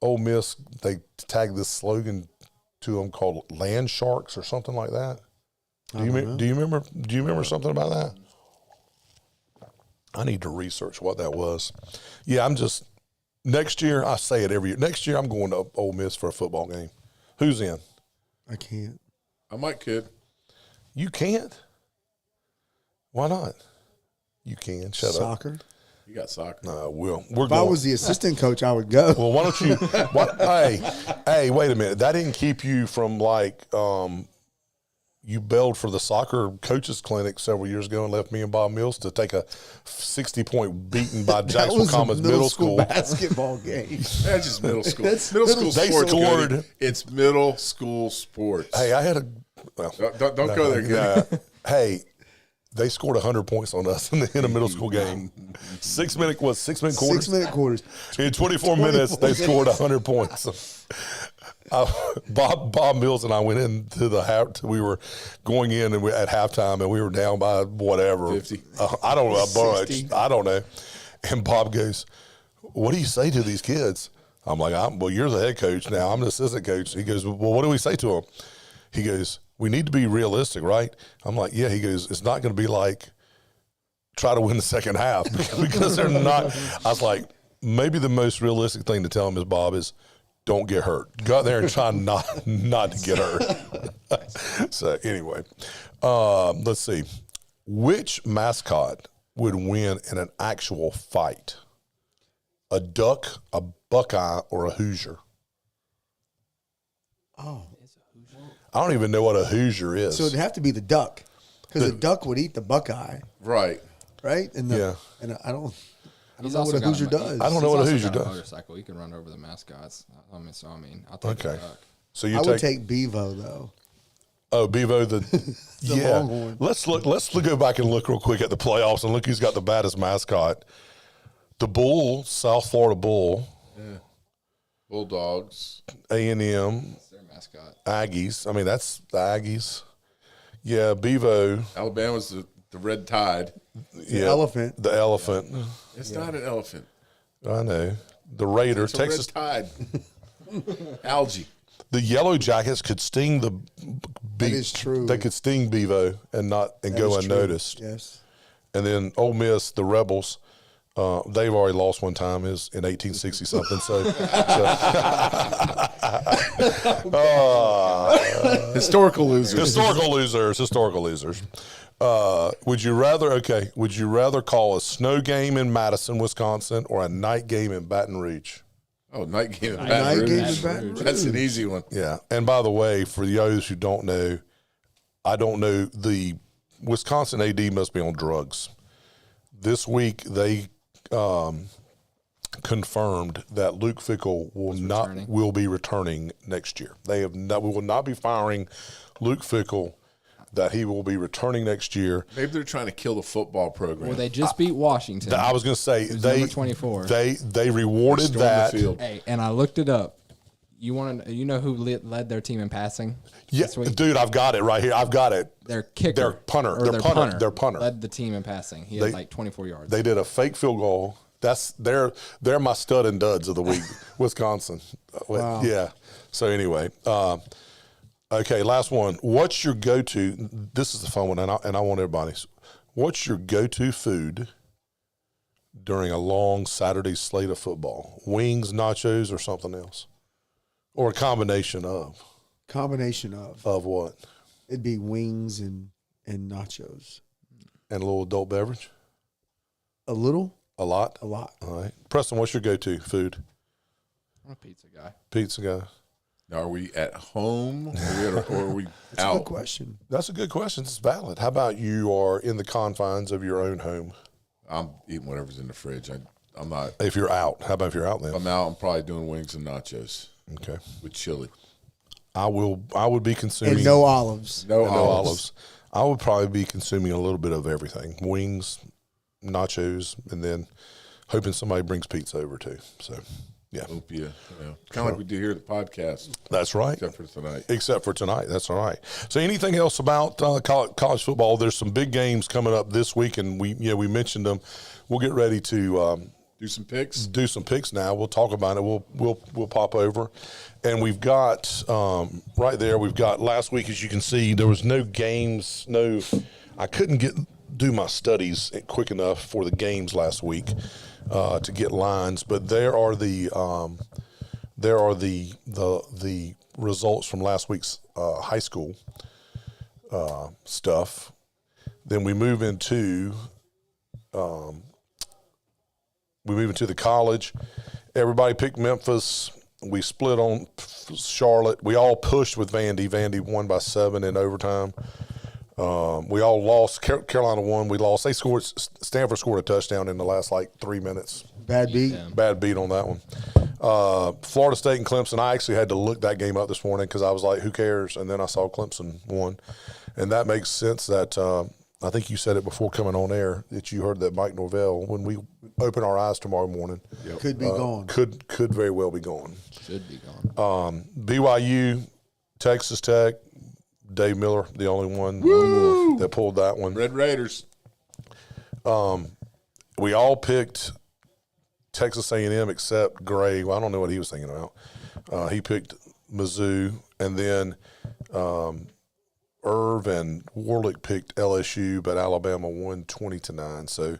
Ole Miss, they tagged this slogan to them called "Land Sharks" or something like that. Do you remember something about that? I need to research what that was. Yeah, next year, I say it every year. Next year, I'm going to Ole Miss for a football game. Who's in? I can't. I might kid. You can't? Why not? You can. Shut up. Soccer. You got soccer. No, we're If going. I was the assistant coach, I would go. Well, why don't you? Hey, wait a minute. That didn't keep you from you bailed for the soccer coaches clinic several years ago and left me and Bob Mills to take a 60-point beating by That Jacksonville was a Commons Middle School. basketball game. That's just middle school. That's middle school They sports. scored. Cody. It's middle school sports. Hey, I had a. Well, Don't go there, Cody. nah. Hey, they scored 100 points on us in a middle school game. 6 minute quarters. 6-minute quarters. In 24 minutes, they scored 100 points. Bob Mills and I went into the half. We were going in and at halftime, and we were down by whatever 50. I don't know, a bunch. 60. I don't know. And Bob goes, "What do you say to these kids?" I'm like, "Well, you're the head coach now. I'm the assistant coach." He goes, "Well, what do we say to them?" He goes, "We need to be realistic, right?" I'm like, "Yeah." He goes, "It's not going to be like try to win the second half because they're not." I was like, maybe the most realistic thing to tell him is, Bob, is don't get hurt. Go out there and try not to get hurt. So anyway, let's see. Which mascot would win in an actual fight? A duck, a Buckeye, or a Hoosier? Oh. I don't even know what a Hoosier is. So it'd have to be the duck. Because the duck would eat the Buckeye, Right. right? And Yeah. And I don't He's know what also a got Hoosier does. I don't know what a He's also Hoosier got does. motorcycle. He can run over the mascots. I'll take the Okay. duck. So you I would take Bevo, though. Oh, Bevo, the yeah. Longhorn. Let's go back and look real quick at the playoffs and look who's got the baddest mascot. The Bull, South Florida Bull, Yeah. Bulldogs. A&M, That's their mascot. Aggies. I mean, that's the Aggies. Yeah, Bevo. Alabama's the red tide. Yeah, elephant. The elephant. It's not an elephant. I know. The Raiders, It's a Texas. red tide. Algae. The Yellow Jackets could sting the. That is true. They could sting Bevo and go That is true. unnoticed. Yes. And then Ole Miss, the Rebels, they've already lost one time is in 1860 something. Historical losers. Historical losers. Would you rather call a snow game in Madison, Wisconsin, or a night game in Baton Rouge? Oh, night game in Night Baton game Rouge. in Baton Rouge. That's an easy one. Yeah. And by the way, for those who don't know, I don't know, the Wisconsin AD must be on drugs. This week they confirmed that Luke Fickell will be returning next year. We will not be firing Luke Fickell. That he will be returning next year. Maybe they're trying to kill the football program. Well, they just beat Washington. I was going to say number 24. They rewarded Stormed that. the field. Hey, and I looked it up. You know who led their team in passing? Yeah, this week? dude, I've got it right here. I've got it. Their kicker, Their punter. or Their punter led the team in passing. He had like 24 yards. They did a fake field goal. They're my stud and duds of the week. Wisconsin. Wow. Yeah. So anyway, okay, last one. What's your go-to? This is the fun one, and I want everybody's. What's your go-to food during a long Saturday slate of football? Wings, nachos, or something else? Or a combination of? Combination of. Of what? It'd be wings and nachos. And a little adult beverage? A little? A lot? A lot. All right. Preston, what's your go-to food? I'm a pizza guy. Pizza guy. Now, are we at home or are we That's out? a good question. That's a good question. It's valid. How about you are in the confines of your own home? I'm eating whatever's in the fridge. I'm not. If you're out, how about if you're out then? If I'm out, I'm probably doing wings and nachos Okay. with chili. I would be consuming And no olives. No and no olives. olives. I would probably be consuming a little bit of everything: wings, nachos, and then hoping somebody brings pizza over too. So, yeah, Hope you know, kind of like we do here at the podcast, that's right. except for tonight. Except for tonight. That's all right. So, anything else about college football? There's some big games coming up this week, and we mentioned them. We'll get ready to Do some picks. do some picks now. We'll talk about it. We'll pop over, and we've got right there. We've got last week, as you can see, there was no games. I couldn't do my studies quick enough for the games last week to get lines, but there are the results from last week's high school stuff. Then we move into the college. Everybody picked Memphis. We split on Charlotte. We all pushed with Vandy. Vandy won by 7 in overtime. We all lost. Carolina won. We lost. Stanford scored a touchdown in the last 3 minutes. Bad beat. Bad beat on that one. Florida State and Clemson. I actually had to look that game up this morning because I was like, who cares? And then I saw Clemson won. And that makes sense that I think you said it before coming on air that you heard that Mike Norvell, when we open our eyes tomorrow morning, Could be gone. Could very well be gone. Should be gone. BYU, Texas Tech, Dave Miller, the only one that pulled that one. Red Raiders. We all picked Texas A&M except Gray. Well, I don't know what he was thinking about. He picked Mizzou, and then Irv and Warlick picked LSU, but Alabama won 20-9. So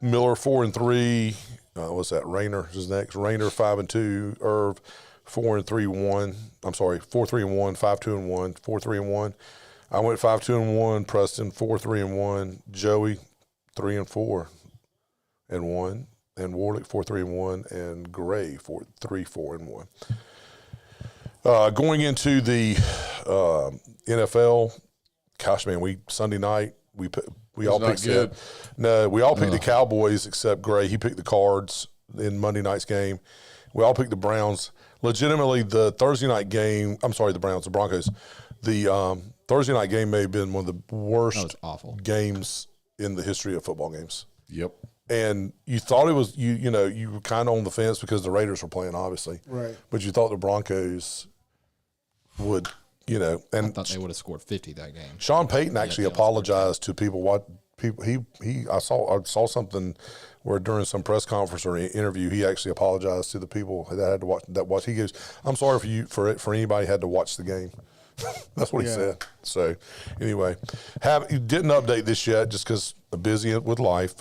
Miller 4-3. What's that? Rayner is next. Rayner 5-2. Irv 4-3-1. I'm sorry, 4-3-1. 5-2-1. 4-3-1. I went 5-2-1. Preston 4-3-1. Joey 3-4 and 1. And Warlick 4-3-1. And Gray 3-4-1. Going into the NFL, gosh, man, Sunday night we all picked good. we all picked the Cowboys except Gray. He picked the Cards in Monday night's game. We all picked the Browns. Legitimately, the Thursday night game. I'm sorry, the Broncos. The Thursday night game may have been one of the worst games in the history of football games. Yep. And you thought it was you were kind of on the fence because the Raiders were playing, obviously, Right. But you thought the Broncos would, and I thought they would have scored 50 that game. Sean Payton actually apologized to people. I saw something where during some press conference or interview, he actually apologized to the people that had to watch. He goes, "I'm sorry for anybody who had to watch the game." That's what he said. So anyway, didn't update this yet just because I'm busy with life.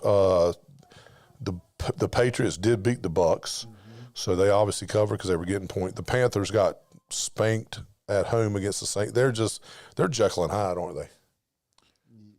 The Patriots did beat the Bucks, so they obviously covered because they were getting point. The Panthers got spanked at home against the Saints. They're Jekyll and Hyde, aren't they?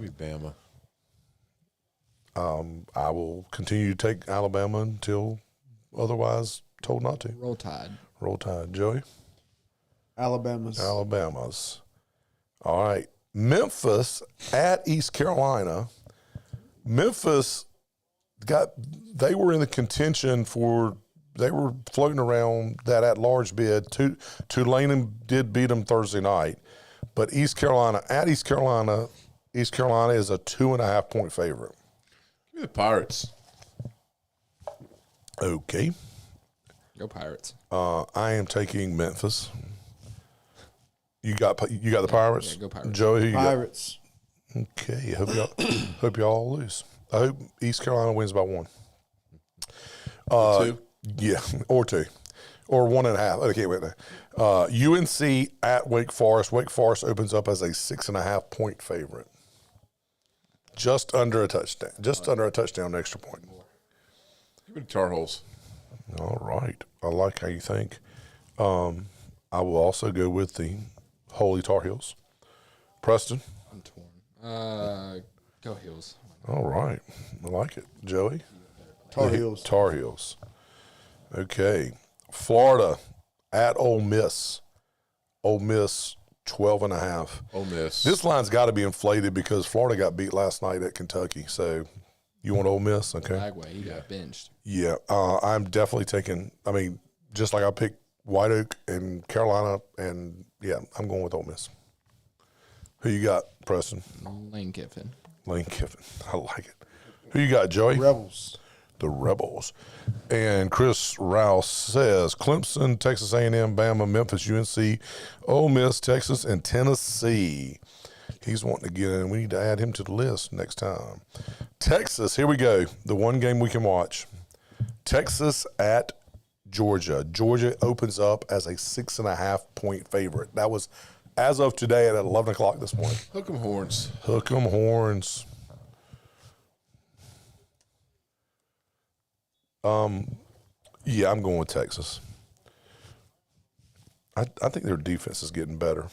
Give me Bama. I will continue to take Alabama until otherwise told not to. Roll Tide. Roll Tide. Joey? Alabama's. All right. Memphis at East Carolina. Memphis they were in the contention they were floating around that at-large bid. Tulane did beat them Thursday night. But East Carolina is a 2.5-point favorite. Give me the Pirates. Okay. Go Pirates. I am taking Memphis. You got the Pirates? Yeah, go Pirates. Joey, who you Pirates. got? Okay. Hope y'all lose. I hope East Carolina wins by 1. 2. Yeah, or 2. Or 1.5. Okay, wait there. UNC at Wake Forest. Wake Forest opens up as a 6.5-point favorite. Just under a touchdown. Extra point. Give me the Tar Heels. All right. I like how you think. I will also go with the Holy Tar Heels. Preston? I'm torn. Go Heels. All right. I like it. Joey? Tar Heels. Tar Heels. Okay. Florida at Ole Miss. Ole Miss 12.5. Ole Miss. This line's got to be inflated because Florida got beat last night at Kentucky. So you want Ole Miss? Okay. Bagway, you got benched. Yeah. I'm definitely taking, just like I picked White Oak and Carolina, and yeah, I'm going with Ole Miss. Who you got, Preston? Lane Kiffin. Lane Kiffin. I like it. Who you got, Joey? Rebels. The Rebels. And Chris Rouse says Clemson, Texas A&M, Bama, Memphis, UNC, Ole Miss, Texas, and Tennessee. He's wanting to get in. We need to add him to the list next time. Texas, here we go. The one game we can watch. Texas at Georgia. Georgia opens up as a 6.5-point favorite. That was as of today at 11 o'clock this morning. Hook 'em horns. Hook 'em horns. Yeah, I'm going with Texas. I think their defense is getting better.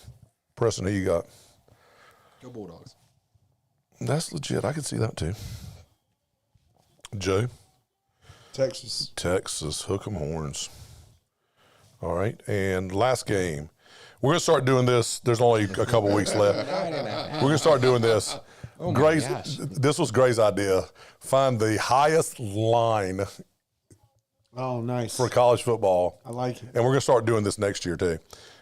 Preston, who you got? Go Bulldogs. That's legit. I can see that too. Joe? Texas. Hook 'em horns. All right. And last game. We're going to start doing this. There's only a couple weeks left. We're going to start doing this. Oh my gosh. This was Gray's idea. Find the highest line Oh, nice. for college football. I like it. And we're going to start doing this next year, too.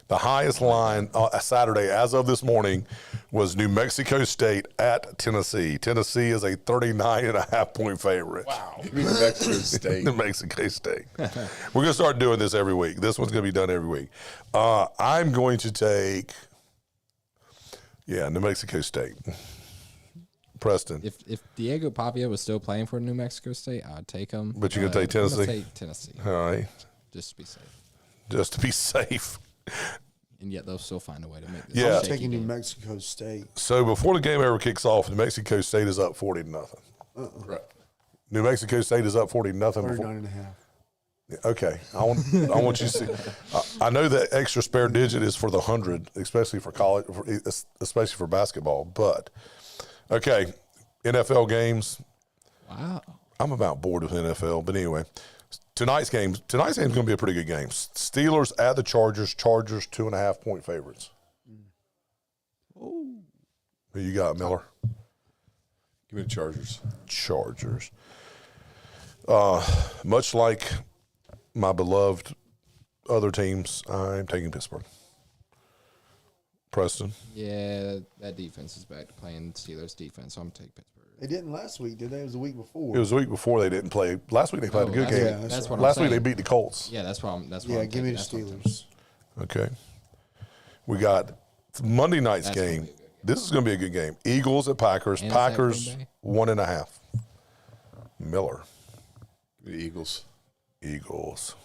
The highest line Saturday, as of this morning, was New Mexico State at Tennessee. Tennessee is a 39.5-point favorite. Wow. Give me New Mexico State. New Mexico State. We're going to start doing this every week. This one's going to be done every week. I'm going to take, New Mexico State. Preston. If Diego Pavia was still playing for New Mexico State, I'd take him. But you're going to take Tennessee? I'm gonna take Tennessee. All right. Just to be safe. Just to be safe. And yet they'll still find a way to make this. Yeah. I'm taking New Mexico State. So before the game ever kicks off, New Mexico State is up 40-0. Right. New Mexico State is up 40-0. 39.5. Okay, I want you to see. I know that extra spare digit is for the 100, especially for college, especially for basketball. But okay, NFL games. Wow. I'm about bored with NFL, but anyway, tonight's game's going to be a pretty good game. Steelers at the Chargers. Chargers 2.5-point favorites. Oh. Who you got, Miller? Give me the Chargers. Chargers. Much like my beloved other teams, I'm taking Pittsburgh. Preston. Yeah, that defense is back to playing Steelers defense, so I'm going to take Pittsburgh. They didn't last week, did they? It was the week before. It was the week before they didn't play. Last week they played a good game. Yeah, That's what Last I'm week they saying. beat the Colts. Yeah, that's what I'm. Give me the Steelers. Okay. We got Monday night's That's gonna game. be a good game. This is going to be a good game. Eagles at Packers. And it's at Packers Green Bay? 1.5. Miller. Give me the Eagles. Eagles.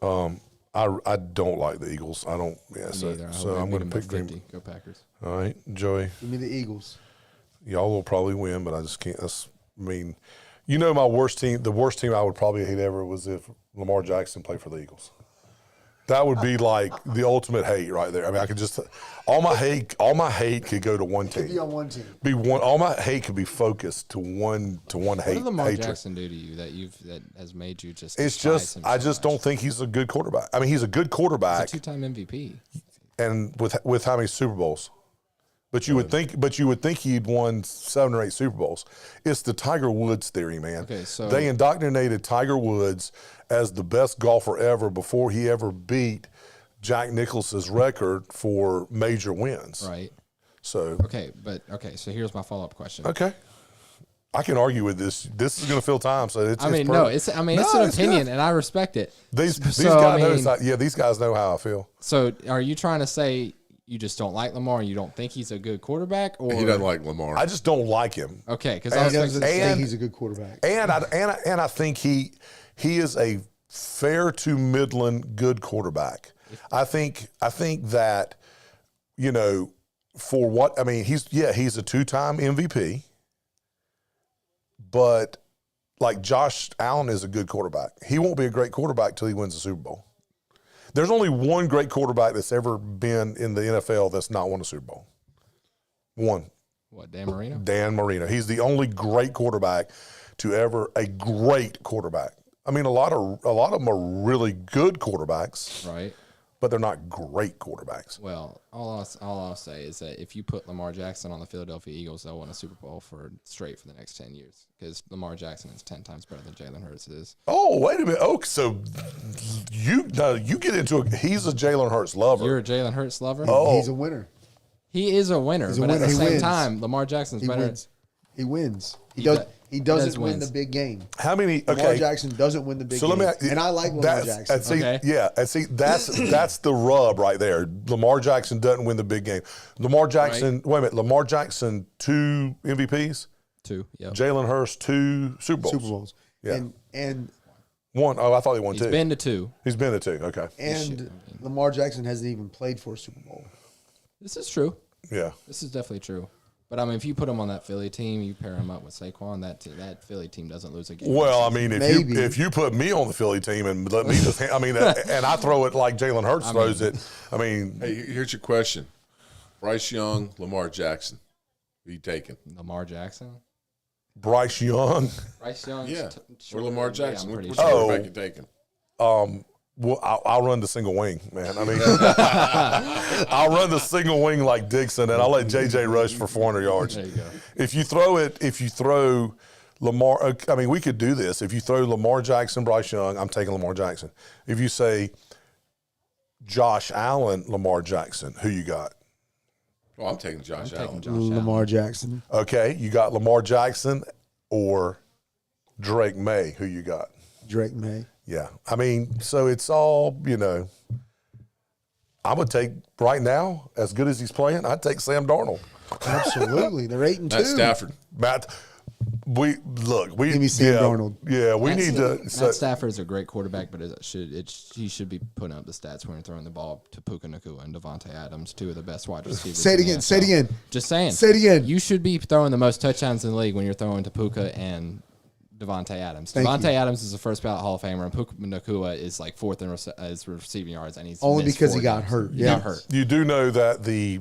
I don't like the Eagles. I don't. Yeah. So I'm going to pick Green. Go Packers. All right, Joey. Give me the Eagles. Y'all will probably win, but I just can't. My worst team. The worst team I would probably hate ever was if Lamar Jackson played for the Eagles. That would be like the ultimate hate right there. I mean, I could just all my hate could go to one team. Be on one team. All my hate could be focused to one hate. What did Lamar hatred. Jackson do to you that has made you just? It's just I just don't think he's a good quarterback. I mean, he's a good quarterback. He's a 2-time MVP. And with how many Super Bowls? But you would think he'd won 7 or 8 Super Bowls. It's the Tiger Woods theory, man. Okay, so they indoctrinated Tiger Woods as the best golfer ever before he ever beat Jack Nicklaus's record for major wins. Right. So so here's my follow-up question. okay, I can argue with this. This is going to fill time, so it's. It's an opinion, good. and I respect it. These guys know how I feel. So, are you trying to say you just don't like Lamar and you don't think he's a good quarterback, or He doesn't like Lamar. I just don't like him. Okay, because He I was doesn't thinking, say he's a good quarterback. And I think he is a fair to Midland good quarterback. I think that, you know, for what I mean, he's a 2-time MVP, but like Josh Allen is a good quarterback. He won't be a great quarterback till he wins the Super Bowl. There's only one great quarterback that's ever been in the NFL that's not won a Super Bowl. One. what, Dan Marino? Dan Marino. He's the only great quarterback to ever a great quarterback. I mean, a lot of them are really good quarterbacks, Right. but they're not great quarterbacks. Well, all I'll say is that if you put Lamar Jackson on the Philadelphia Eagles, they'll win a Super Bowl for the next 10 years because Lamar Jackson is 10 times better than Jalen Hurts is. Oh, wait a minute. Oh, so you get into he's a Jalen Hurts lover. You're a Jalen Hurts lover? Oh. He's a winner. He is a winner, He's a but at winner. the He same wins. time, Lamar Jackson's He better. wins. He wins. He He does doesn't win wins. the big game. How many? Lamar Okay. Jackson doesn't win the big So game. let me. And I like Lamar Jackson. That's the rub right there. Lamar Jackson doesn't win the big game. Lamar Jackson. Wait a minute. Lamar Jackson 2 MVPs. 2, yeah. Jalen Hurts 2 Super Bowls. Super Bowls. Yeah. And 1. Oh, I thought he won 2. He's been to 2. He's been to 2. Okay. and Lamar Jackson hasn't even played for a Super Bowl. This is true. Yeah. This is definitely true. But I mean, if you put him on that Philly team, you pair him up with Saquon, that Philly team doesn't lose a game. Well, I mean, Maybe. if you put me on the Philly team and let me just, I mean, and I throw it like Jalen Hurts throws it. I mean, Hey, here's your question: Bryce Young, Lamar Jackson. Who you taking? Lamar Jackson. Bryce Young. Bryce Young. Yeah, or Lamar Jackson. I'm pretty Which sure. quarterback you taking? Well, I'll run the single wing, man. I mean, I'll run the single wing like Dixon, and I'll let JJ rush for 400 yards. There you go. If you throw Lamar, I mean, we could do this. If you throw Lamar Jackson, Bryce Young, I'm taking Lamar Jackson. If you say Josh Allen, Lamar Jackson, who you got? Oh, I'm taking Josh Allen. Lamar Jackson. Okay, you got Lamar Jackson or Drake May, who you got? Drake May. Yeah. I mean, so it's all, you know, I would take right now, as good as he's playing, I'd take Sam Darnold. Absolutely. They're 8-2. Matt Stafford. Give me Sam Darnold. Yeah, we need to. Matt Stafford's a great quarterback, but he should be putting up the stats when you're throwing the ball to Puka Nacua and Devontae Adams, 2 of the best wide receivers. Say it in the again. Say it NFL. again. Just saying. Say it again. You should be throwing the most touchdowns in the league when you're throwing to Puka and Devontae Adams. Thank Devontae you. Adams is a first ballot Hall of Famer, and Puka Nacua is like 4th in receiving yards, and he's Only missed because 4 he got games. hurt. He Yeah. got hurt. You do know that the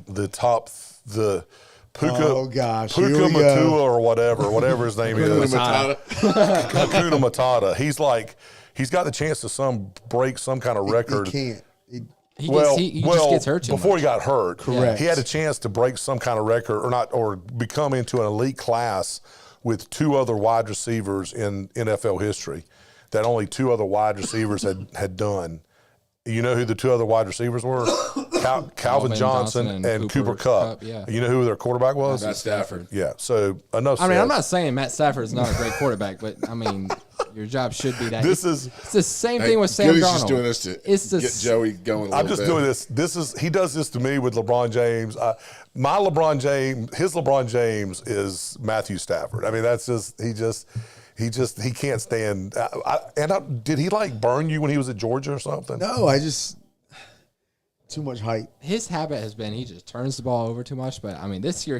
Puka, Oh, gosh. Here Puka we go. Matua or whatever his name is, Hakuna Matata. He's got the chance to break some kind of record. He can't. He just gets hurt too before much. he got hurt. Correct. He had a chance to break some kind of record or become into an elite class with 2 other wide receivers in NFL history that only 2 other wide receivers had done. You know who the 2 other wide receivers were? Calvin Johnson and Cooper Kupp. Yeah. You know who their quarterback was? Matt Stafford. Yeah. So enough. I mean, said. I'm not saying Matt Stafford is not a great quarterback, but I mean, your job should be that. It's the same Hey, thing with Sam Gilly's Darnold. just doing this to get Joey going a I'm little just bit. doing this. He does this to me with LeBron James. His LeBron James is Matthew Stafford. I mean, that's just he can't stand. Did he like burn you when he was at Georgia or something? No, too much hype. His habit has been he just turns the ball over too much. But I mean, this year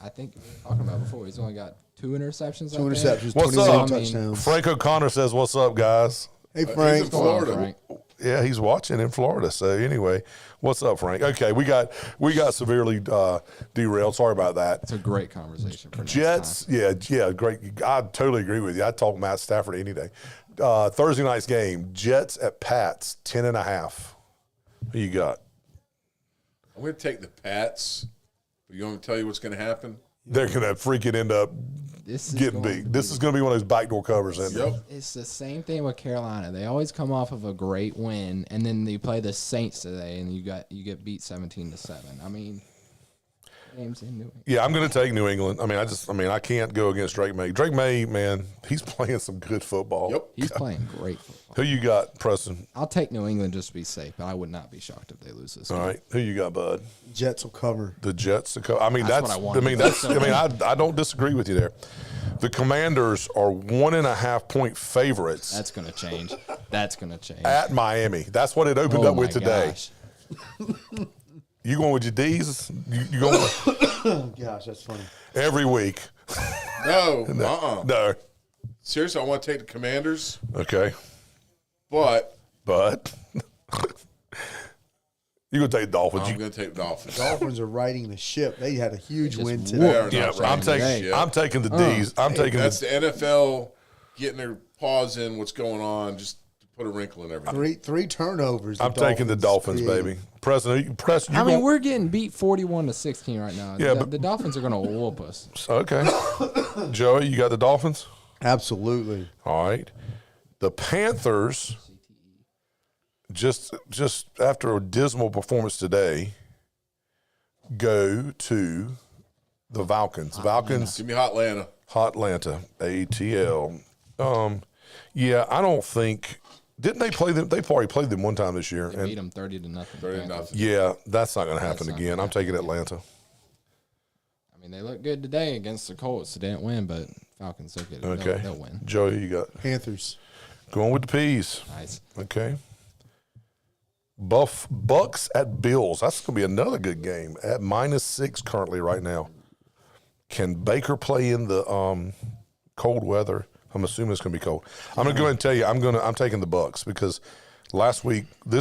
I think we were talking about before, he's only got 2 interceptions. 2 interceptions, What's 21 up? touchdowns. Frank O'Connor says, "What's up, guys?" Hey, He's Frank. in Florida. Frank. Yeah, he's watching in Florida. So anyway, what's up, Frank? Okay, we got severely derailed. Sorry about that. It's a great conversation. For Jets, yeah, great. I totally agree with you. I'd talk Matt Stafford any day. Thursday night's game, Jets at Pats, 10.5. Who you got? I'm going to take the Pats. But you want me to tell you what's going to happen? They're going to freaking end up getting beat. This is going to be one of those backdoor covers. Yep. It's the same thing with Carolina. They always come off of a great win, and then you play the Saints today, and you get beat 17-7. I mean, games in New England. Yeah, I'm going to take New England. I can't go against Drake May. Drake May, man, he's playing some good football. Yep. He's playing great football. Who you got, Preston? I'll take New England just to be safe, but I would not be shocked if they lose this game. All right, who you got, Bud? Jets will cover. The Jets. I mean, That's what I wanted. I don't disagree with you there. The Commanders are 1.5 point favorites. That's going to change. That's going to change. At Miami. That's what it opened up with today. Gosh. You going with your D's? You going Oh, gosh, that's funny. every week? No. No. Seriously, I want to take the Commanders, Okay. but You gonna take Dolphins? I'm going to take the Dolphins. Dolphins are riding the ship. They had a huge just win whooped. today. They are Yeah, not riding the ship. I'm taking the D's. I'm taking That's the. the NFL getting their paws in what's going on, just to put a wrinkle in everything. Three turnovers. I'm taking the Dolphins, baby. Preston, I mean, we're getting beat 41-16 right now. Yeah, the, but- the Dolphins are going to whoop us. okay. Joey, you got the Dolphins. Absolutely. All right. The Panthers, just after a dismal performance today, go to the Falcons. Falcons, Give me Hot Atlanta. Hot Atlanta, ATL. Yeah, I don't think didn't they play them? They probably played them one time this year. They beat them 30-0. 30-0. Yeah, that's not going to happen not again. gonna I'm taking Atlanta. I mean, they look good today against the Colts. They didn't win, but Falcons are good. Okay. They'll win. Joey, you got Panthers. going with the Peas. Nice. Okay. Bucks at Bills. That's going to be another good game at -6 currently right now. Can Baker play in the cold weather? I'm assuming it's going to be cold. I'm going to go ahead and tell you I'm taking the Bucks because this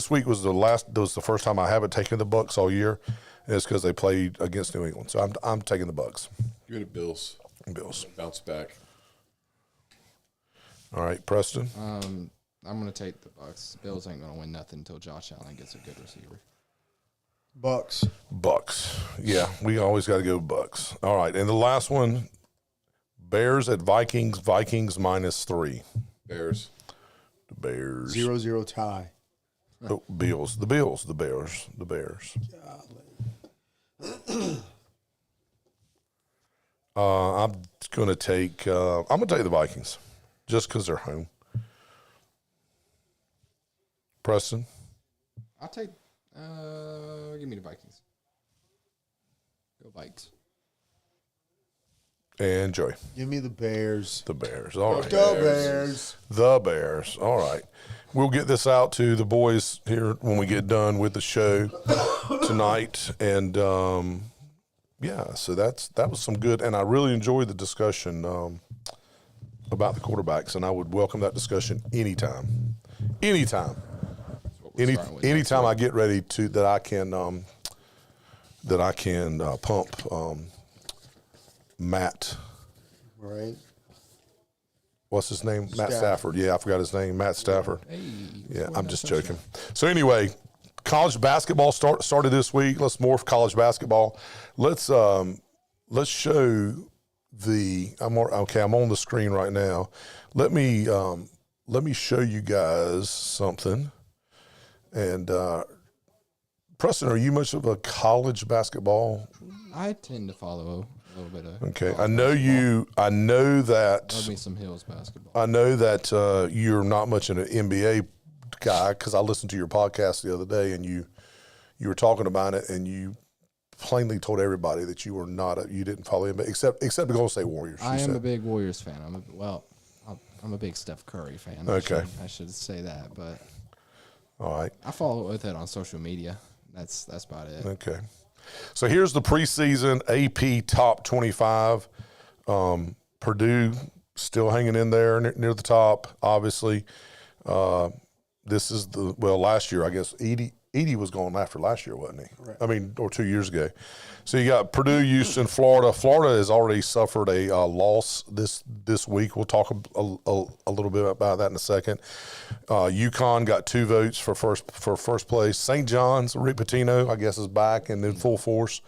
week was the first time I haven't taken the Bucks all year, and it's because they played against New England. So I'm taking the Bucks. Give me the Bills. Bills. Bounce back. All right, Preston. I'm going to take the Bucks. Bills ain't going to win nothing until Josh Allen gets a good receiver. Bucks. Yeah, we always got to go Bucks. All right, and the last one, Bears at Vikings. Vikings -3. Bears. The Bears. 0-0 tie. Oh, Bills. The Bills. The Bears. The Bears. I'm gonna take the Vikings, just because they're home. Preston. I'll take. Give me the Vikings. Go Vikes. And Joey. Give me the Bears. The Bears. All right. The Bears. The Bears. All right. We'll get this out to the boys here when we get done with the show tonight. And, yeah, so that was some good. And I really enjoyed the discussion about the quarterbacks, and I would welcome that discussion anytime. Anytime. Anytime I get ready to that I can pump Matt. Right. What's his name? Matt Stafford. Yeah, I forgot his name. Matt Stafford. Hey, Yeah, I'm just joking. So anyway, college basketball started this week. Let's morph college basketball. Let's show the. I'm on the screen right now. Let me show you guys something. And Preston, are you much of a college basketball? I tend to follow a little bit of. Okay, I know you. I know that. Love me some Hills basketball. I know that you're not much an NBA guy because I listened to your podcast the other day and you were talking about it and you plainly told everybody that you were you didn't follow NBA except the Golden State Warriors. I am a big Warriors fan. I'm a big Steph Curry fan. Okay. I should say that, but All right. I follow with it on social media. That's about it. Okay. So here's the preseason AP top 25. Purdue still hanging in there near the top, obviously. This is last year, I guess, Edie was going after last year, wasn't he? Right. I mean, or 2 years ago. So you got Purdue, Houston, Florida. Florida has already suffered a loss this week. We'll talk a little bit about that in a second. UConn got 2 votes for first place. St. John's, Rick Pitino, I guess, is back and in full force.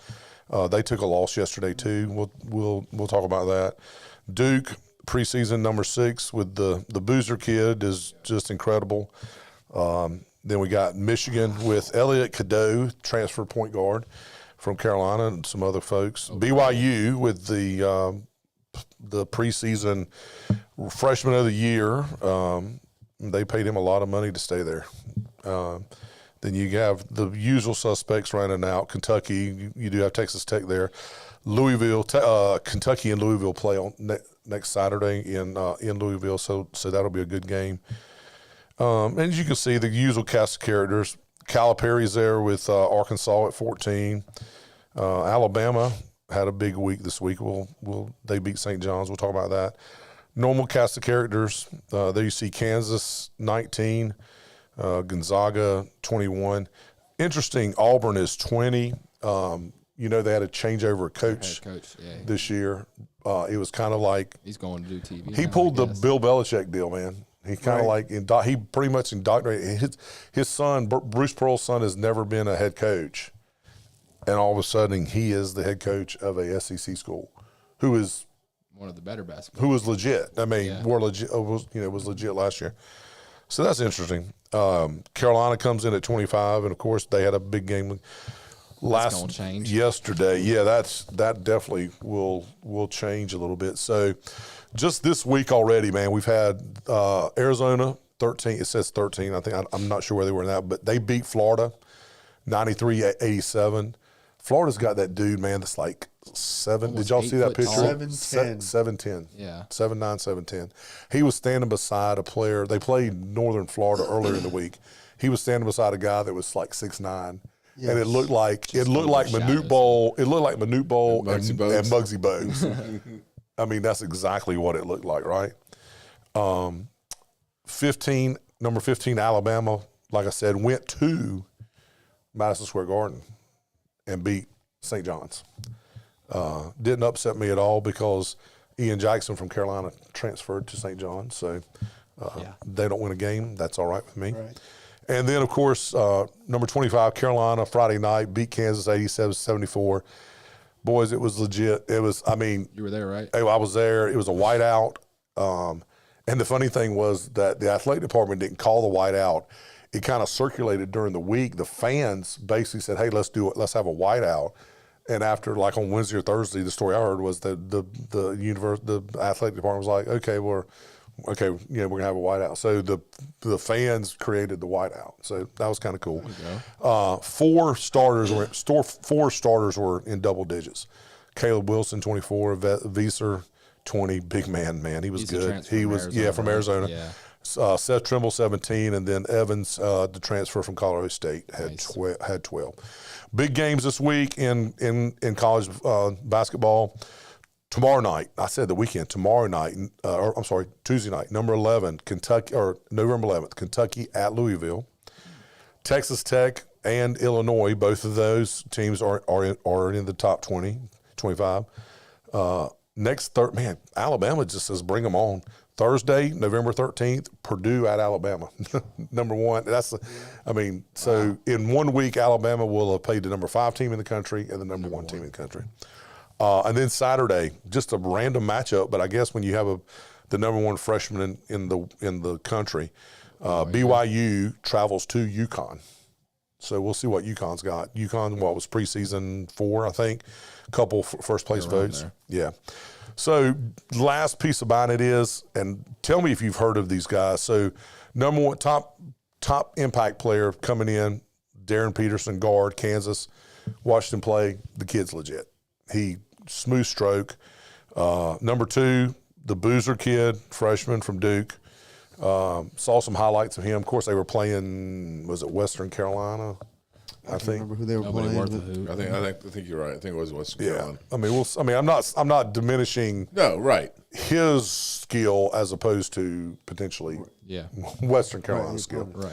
They took a loss yesterday too. We'll talk about that. Duke, preseason number 6 with the Boozer kid is just incredible. Then we got Michigan with Elliott Cadeau, transfer point guard from Carolina, and some other folks. BYU with the preseason freshman of the year. They paid him a lot of money to stay there. Then you have the usual suspects running out. Kentucky, you do have Texas Tech there. Louisville, Kentucky and Louisville play on next Saturday in Louisville, so that'll be a good game. And as you can see, the usual cast of characters. Calipari's there with Arkansas at 14. Alabama had a big week this week. They beat St. John's. We'll talk about that. Normal cast of characters. There you see Kansas 19, Gonzaga 21. Interesting, Auburn is 20. They had a changeover of coach this year. It was kind of like he's going to do TV. He pulled the Bill Belichick deal, man. He kind of he pretty much indoctrinated his son. Bruce Pearl's son has never been a head coach, and all of a sudden he is the head coach of a SEC school, who is one of the better basketball. Who was legit. I mean, more legit. Was legit last year. So that's interesting. Carolina comes in at 25, and of course they had a big game yesterday. Yeah, that definitely will change a little bit. So just this week already, man, we've had Arizona 13. It says 13. I think I'm not sure where they were in that, but they beat Florida 93-87. Florida's got that dude, man, that's like 7. Almost did y'all see that picture? 7'10". 7'10". Yeah. 7'9", 7'10". He was standing beside a player. They played Northern Florida earlier in the week. He was standing beside a guy that was like 6'9". Yes. And it looked like Manute Bol. It looked like Manute Bol and Muggsy Bogues. I mean, that's exactly what it looked like, right? Number 15, Alabama, like I said, went to Madison Square Garden and beat St. John's. Didn't upset me at all because Ian Jackson from Carolina transferred to St. John's, so they don't win a game. That's all right with me. Right. And then, of course, number 25, Carolina, Friday night, beat Kansas 87-74. Boys, it was legit. It was, I mean. You were there, right? I was there. It was a whiteout. And the funny thing was that the athletic department didn't call the whiteout. It kind of circulated during the week. The fans basically said, hey, let's do it. Let's have a whiteout. And after, like on Wednesday or Thursday, the story I heard was that the athletic department was like, okay, we're going to have a whiteout. So the fans created the whiteout. So that was kind of cool. 4 starters were in double digits. Caleb Wilson, 24, Reasserts, 20, big man. He was good. He was from Arizona. Yeah. Seth Trimble, 17, and then Evans, the transfer from Colorado State, had 12. Big games this week in college basketball. Tomorrow night, I said the weekend. Tomorrow night, Tuesday night, number 11, November 11th, Kentucky at Louisville. Texas Tech and Illinois, both of those teams are in the top 20, 25. Alabama just says bring them on. Thursday, November 13th, Purdue at Alabama, number 1. So in 1 week, Alabama will have played the number 5 team in the country and the number 1 team in the country. And then Saturday, just a random matchup, but I guess when you have the number 1 freshman in the country, BYU travels to UConn. So we'll see what UConn's got. UConn, was preseason 4, I think. Couple first place votes. There. Yeah. So last piece about it is, and tell me if you've heard of these guys. So number 1 top impact player coming in, Darren Peterson, guard, Kansas. Watched him play. The kid's legit. He smooth stroke. Number 2, the Boozer kid, freshman from Duke. Saw some highlights of him. Of course, they were playing, was it Western Carolina? I think. Remember who they were Nobody playing? worth a but- hoot. I think you're right. I think it was Western Yeah, Carolina. I mean, I'm not diminishing No, right. his skill as opposed to potentially Yeah. Western Carolina's skill. Right.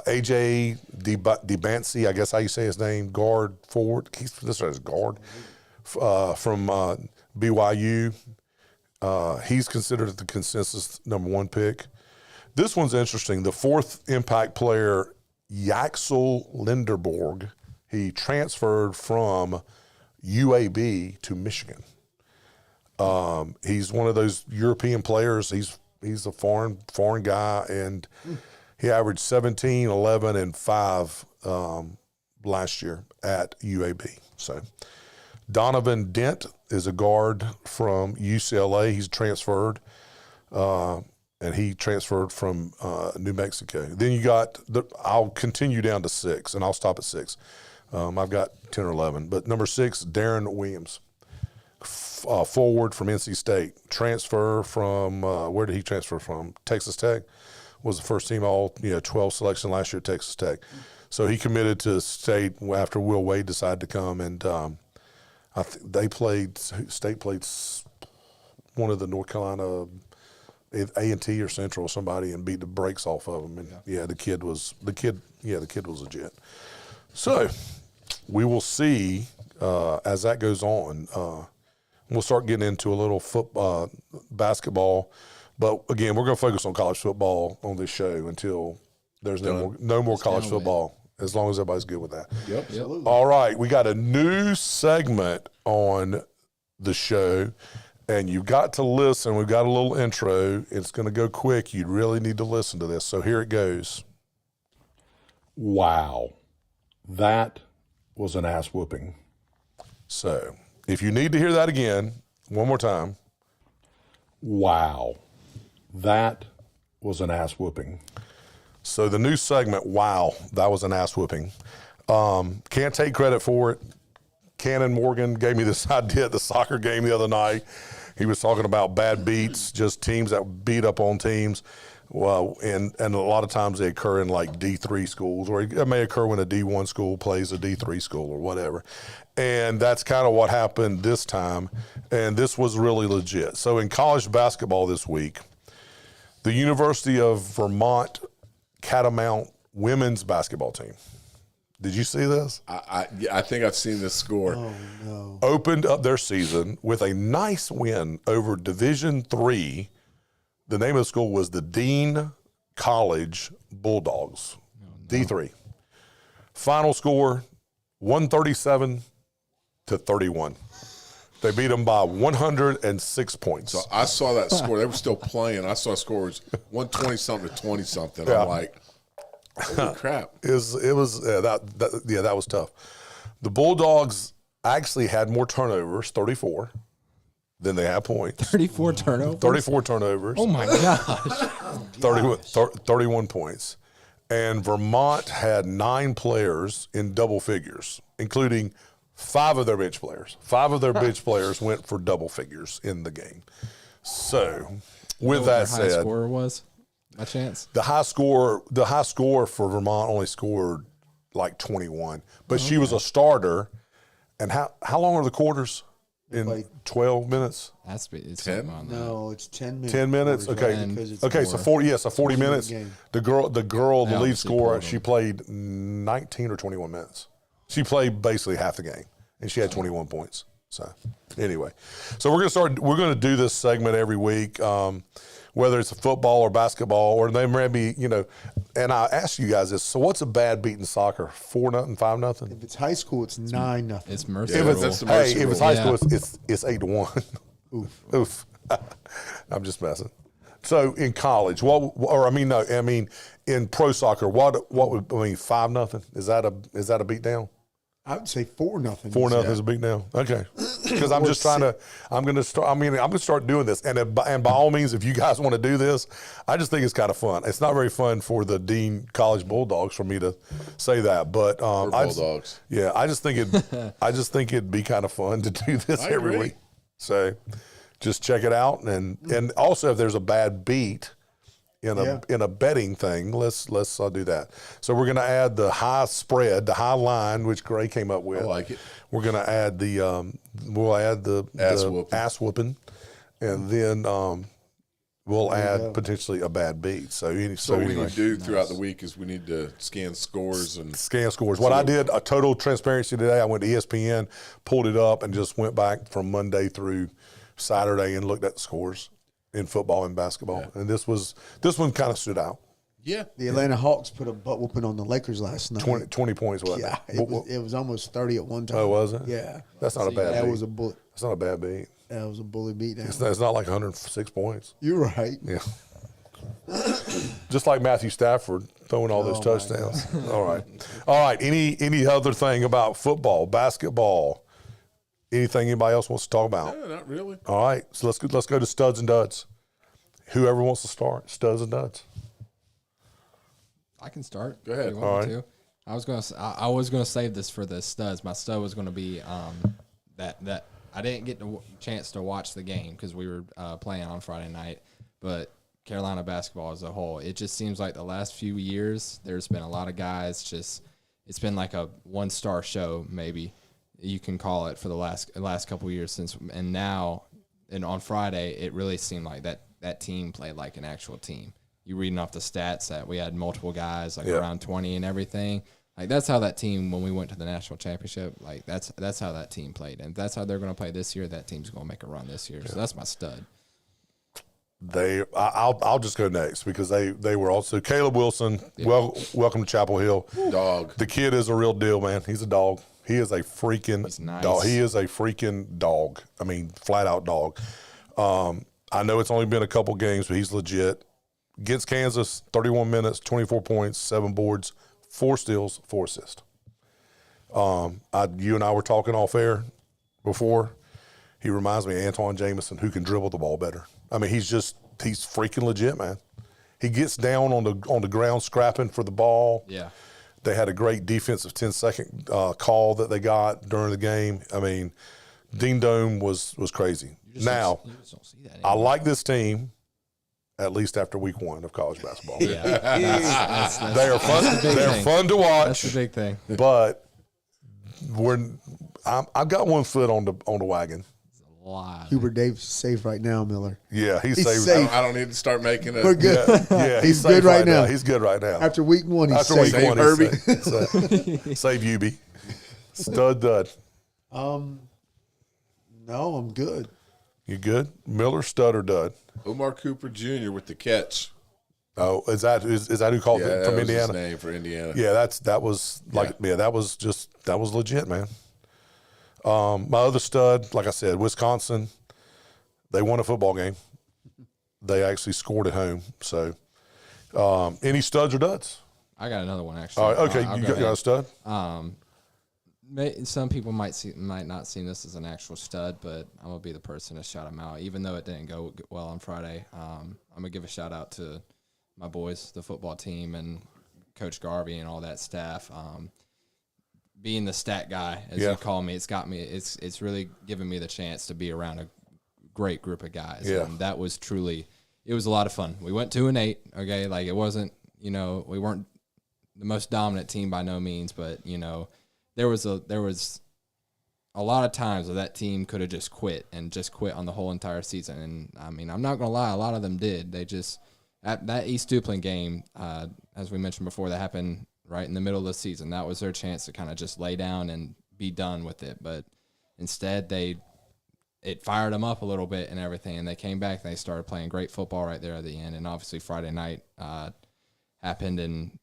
AJ DeBancy, I guess how you say his name, guard forward. This is guard from BYU. He's considered the consensus #1 pick. This one's interesting. The fourth impact player, Yaxel Linderborg, he transferred from UAB to Michigan. He's one of those European players. He's a foreign guy, and he averaged 17, 11, and 5 last year at UAB. So Donovan Dent is a guard from UCLA. He's transferred, and he transferred from New Mexico. Then you got I'll continue down to 6, and I'll stop at 6. I've got 10 or 11, but number 6, Darren Williams. Forward from NC State, transfer from where did he transfer from? Texas Tech, was the first team all 12 selection last year at Texas Tech. So he committed to State after Will Wade decided to come, and State played one of the North Carolina A&T or Central or somebody and beat the brakes off of them. And the kid was legit. So we will see as that goes on. We'll start getting into a little basketball, but again, we're going to focus on college football on this show until there's no more college football. As long as everybody's good with that. Yep. Absolutely. All right, we got a new segment on the show, and you've got to listen. We've got a little intro. It's going to go quick. You really need to listen to this. So here it goes. Wow, that was an ass whooping. So if you need to hear that again, one more time. Wow, that was an ass whooping. So the new segment, wow, that was an ass whooping. Can't take credit for it. Cannon Morgan gave me this idea at the soccer game the other night. He was talking about bad beats, just teams that beat up on teams. Well, and a lot of times they occur in like D3 schools, or it may occur when a D1 school plays a D3 school or whatever. And that's kind of what happened this time. And this was really legit. So in college basketball this week, the University of Vermont Catamount women's basketball team. Did you see this? I think I've seen this score. Oh, no. Opened up their season with a nice win over Division III. The name of the school was the Dean College Bulldogs, D3. Final score, 137-31. They beat them by 106 points. So I saw that score. They were still playing. I saw scores 120-something to 20-something. Yeah. I'm like, holy crap. That was tough. The Bulldogs actually had more turnovers, 34, than they had points. 34 turnovers. 34 turnovers. Oh my gosh. 31 points. And Vermont had 9 players in double figures, including 5 of their bench players. 5 of their bench players went for double figures in the game. So, with that Their high said, scorer was by chance. the high score for Vermont only scored like 21, but she was a starter. And how long are the quarters? In Like 12 minutes? That's it's 10? on that. No, it's 10 minutes. 10 minutes? Okay. Because it's Okay, so 40 minutes. game. The girl, the They lead obviously scorer, pulled she them. played 19 or 21 minutes. She played basically half the game, and she had 21 points. So, anyway, so we're going to do this segment every week, whether it's a football or basketball, or they may be, and I ask you guys this. So, what's a bad beat in soccer? 4-0, 5-0? If it's high school, it's 9-0. It's If merciful. it's, that's the hey, mercy if it's rule. high Yeah. school, it's 8-1. Oof. I'm just messing. So in college, in pro soccer, what would 5-0? Is that a beat down? I would say 4-0. 4-0 is a beat down. Okay, because I'm just trying to. I'm going to start doing this, and by all means, if you guys want to do this, I just think it's kind of fun. It's not very fun for the Dean College Bulldogs for me to say that, but Bulldogs. I just think it'd be kind of fun to do this I every agree. week. So just check it out, and also if there's a bad beat in a betting thing, let's do that. So we're going to add the high spread, the high line, which Gray came up with. I like it. We're going to add the ass whooping, and then we'll add potentially a bad beat. So what we anyway. need to do throughout the week is we need to scan scores. What I did, a total transparency today, I went to ESPN, pulled it up, and just went back from Monday through Saturday and looked at the scores in football and basketball. And this one kind of stood out. Yeah. The Atlanta Hawks put a butt whooping on the Lakers last night. 20 points, wasn't Yeah, it? it was almost 30 at one time. Oh, was it? Yeah. That's not a bad beat. That was a bullet. That's not a bad beat. That was a bully beat down. It's not like 106 points. You're right. Yeah. Just like Matthew Stafford throwing all those touchdowns. All right. Any other thing about football, basketball? Anything anybody else wants to talk about? No, not really. All right. So let's go to studs and duds. Whoever wants to start, studs and duds. I can start. Go ahead. If you want me to. I was gonna save this for the studs. My stud was gonna be that I didn't get the chance to watch the game because we were playing on Friday night, but Carolina basketball as a whole, it just seems like the last few years there's been a lot of guys it's been like a one-star show, maybe you can call it, for the last couple of years and on Friday it really seemed like that team played like an actual team. You reading off the stats that we had multiple guys around 20 and everything. Like that's how that team, when we went to the national championship, like that's how that team played, and if that's how they're going to play this year, that team's going to make a run this year. So that's my stud. I'll just go next because they were also Caleb Wilson. Yeah. Welcome to Chapel Hill. Dog. The kid is a real deal, man. He's a dog. He is a freaking dog. He is a freaking dog. I mean, flat out dog. I know it's only been a couple games, but he's legit. Against Kansas, 31 minutes, 24 points, 7 boards, 4 steals, 4 assists. You and I were talking off air before. He reminds me of Antoine Jamison, who can dribble the ball better. I mean, he's freaking legit, man. He gets down on the ground scrapping for the ball. Yeah. They had a great defensive 10-second call that they got during the game. I mean, Dean Dome was crazy. Now, I like this team. At least after week 1 of college basketball. Yeah. They are fun. They're fun to watch. That's the big thing. But I've got one foot on the wagon. Hubert Davis is safe right now, Miller. Yeah, he's safe. I don't need to start making it. We're good. Yeah, he's good right now. He's good right now. After week 1, he's safe. After week 1, Herbie. he's safe. Save Hubie. Stud dud. No, I'm good. You good? Miller, stud or dud? Omar Cooper Jr. with the catch. Oh, is that who called it from that was Indiana? his name for Indiana. Yeah, that was legit, man. My other stud, like I said, Wisconsin. They won a football game. They actually scored at home. So, any studs or duds? I got another one actually. All right, okay, you got a stud. Some people might not see this as an actual stud, but I'm gonna be the person to shout him out. Even though it didn't go well on Friday, I'm gonna give a shout out to my boys, the football team, and Coach Garvey and all that staff. Being the stat guy, as you call me, it's really given me the chance to be around a great group of guys. Yeah. And that was it was a lot of fun. We went 2-8. Okay, like it wasn't, we weren't the most dominant team by no means, but there was a lot of times where that team could have just quit on the whole entire season. And I mean, I'm not gonna lie, a lot of them did. They just at that East Duplin game, as we mentioned before, that happened right in the middle of the season. That was their chance to kind of just lay down and be done with it. But instead, it fired them up a little bit and everything, and they came back and they started playing great football right there at the end. And obviously Friday night happened, and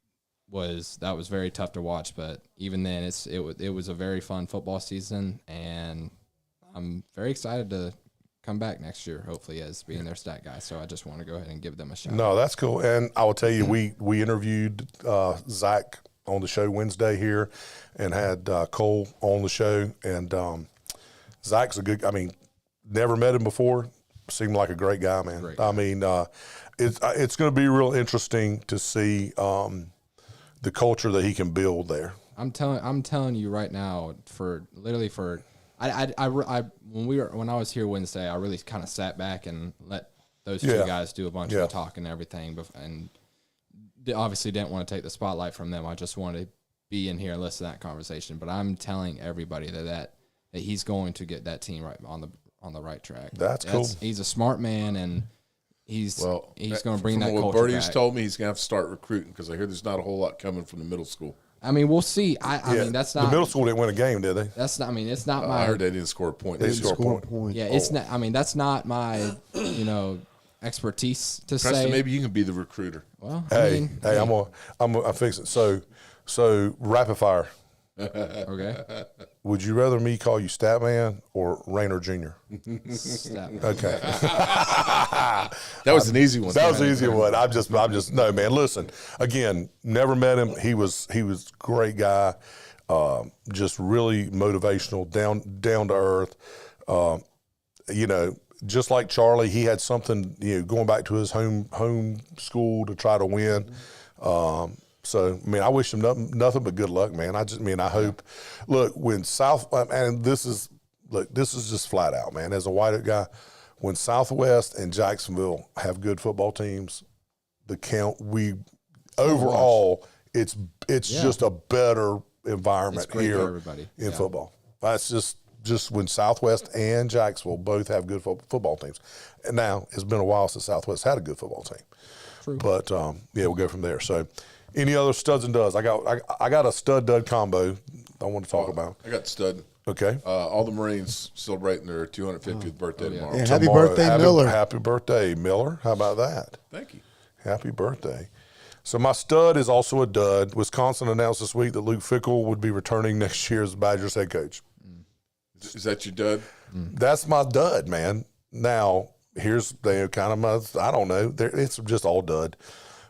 that was very tough to watch. But even then, it was a very fun football season, and I'm very excited to come back next year, hopefully, as being their stat guy. So I just want to go ahead and give them a shout. No, that's cool. And I will tell you, we interviewed Zach on the show Wednesday here, and had Cole on the show. And Zach's never met him before. Seemed like a great guy, man. Great guy. I mean, it's going to be real interesting to see the culture that he can build there. I'm telling you right now, when I was here Wednesday, I really kind of sat back and let those two guys do a bunch of the talking and everything, and they obviously didn't want to take the spotlight from them. I just wanted to be in here and listen to that conversation. But I'm telling everybody that he's going to get that team right on the right track. That's cool. He's a smart man, and he's going to bring that culture what Bertie's back. told me, he's going to have to start recruiting because I hear there's not a whole lot coming from the middle school. I mean, we'll see. I mean, that's not the middle school didn't win a game, did they? That's not. I mean, it's not my. I heard they didn't score a point. They didn't score a point. Yeah, it's not. I mean, that's not my expertise to Preston, say. maybe you can be the recruiter. Well, Hey, I'm fixing it. So rapid fire. Okay. Would you rather me call you Statman or Rayner Jr.? Okay. That was an easy one. That was an easy one. I'm just no, man. Listen, again, never met him. He was a great guy, just really motivational, down to earth. Just like Charlie, he had something, going back to his home school to try to win. So, I mean, I wish him nothing but good luck, man. I hope. Look, when this is just flat out, man. As a Whiteoak guy, when Southwest and Jacksonville have good football teams, overall, it's just a better environment here in football. That's just when Southwest and Jacksonville both have good football teams. And now it's been a while since Southwest had a good football team. True. But we'll go from there. So, any other studs and duds? I got a stud dud combo I want to talk about. I got stud. Okay. All the Marines celebrating their 250th birthday tomorrow. Yeah, happy birthday, Miller. Happy birthday, Miller. How about that? Thank you. Happy birthday. So my stud is also a dud. Wisconsin announced this week that Luke Fickell would be returning next year as Badgers head coach. Is that your dud? That's my dud, man. Now, here's kind of my, I don't know. It's just all dud.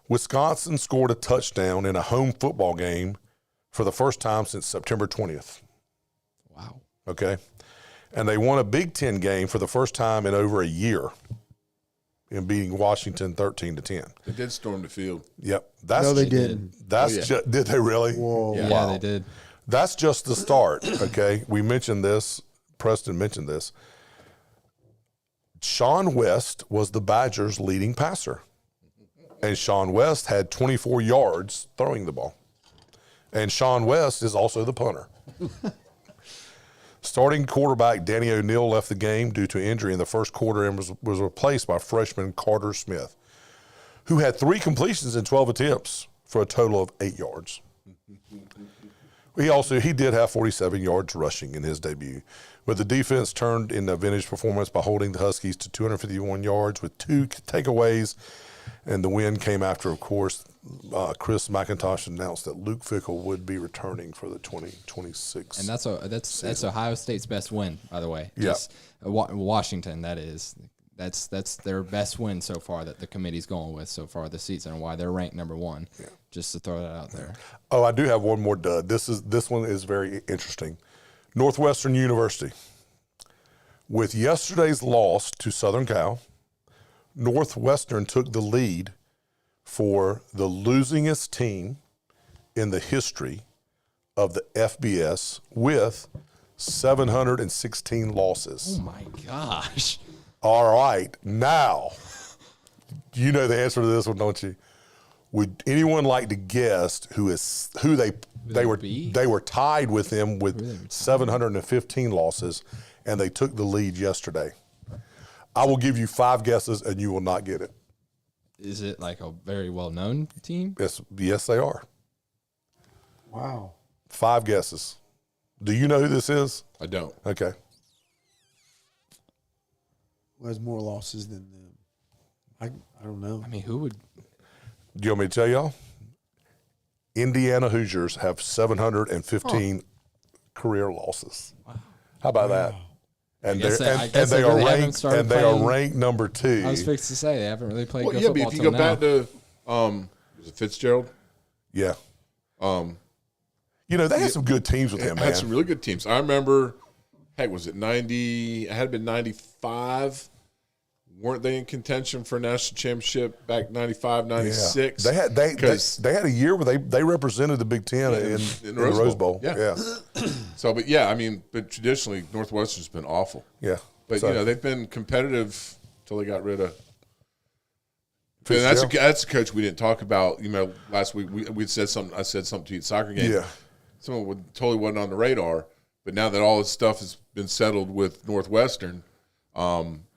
Wisconsin scored a touchdown in a home football game for the first time since September 20th. Wow. Okay. And they won a Big Ten game for the first time in over a year in beating Washington 13-10. They did storm the field. Yep. No, they didn't. Did they really? Whoa. Yeah, Wow. they did. That's just the start, okay? We mentioned this. Preston mentioned this. Sean West was the Badgers' leading passer. And Sean West had 24 yards throwing the ball. And Sean West is also the punter. Starting quarterback Danny O'Neill left the game due to injury in the first quarter and was replaced by freshman Carter Smith, who had 3 completions in 12 attempts for a total of 8 yards. He did have 47 yards rushing in his debut, but the defense turned in a vintage performance by holding the Huskies to 251 yards with 2 takeaways, and the win came after, of course, Chris McIntosh announced that Luke Fickell would be returning for the 2026. And that's Ohio State's best win, by the way. Yeah. Washington, that is. That's their best win so far that the committee's going with so far this season, and why they're ranked number 1. Yeah. Just to throw that out there. Oh, I do have one more dud. This one is very interesting. Northwestern University. With yesterday's loss to Southern Cal, Northwestern took the lead for the losingest team in the history of the FBS with 716 losses. Oh my gosh. All right, now, you know the answer to this one, don't you? Would anyone like to guess who they were tied with them with 715 losses, and they took the lead yesterday? I will give you 5 guesses, and you will not get it. Is it like a very well-known team? Yes, they are. Wow. 5 guesses. Do you know who this is? I don't. Okay. Who has more losses than them? I don't know. I mean, who would? Do you want me to tell y'all? Indiana Hoosiers have 715 career losses. Wow. How about that? And they are ranked number 2. I was fixed to say they haven't really played good But football if you go back to was it Fitzgerald? Yeah. They had some good teams with him, man. Had some really good teams. I remember, was it 90? It had been 95. Weren't they in contention for a national championship back 95, 96? Yeah. They had a year where they represented the Big Ten in the Rose Bowl. Yeah. So, but traditionally Northwestern's been awful. Yeah. But they've been competitive until they got rid of And that's a coach we didn't talk about. You know, last week we said something. I said something to you at soccer game. Yeah. Someone totally wasn't on the radar. But now that all this stuff has been settled with Northwestern,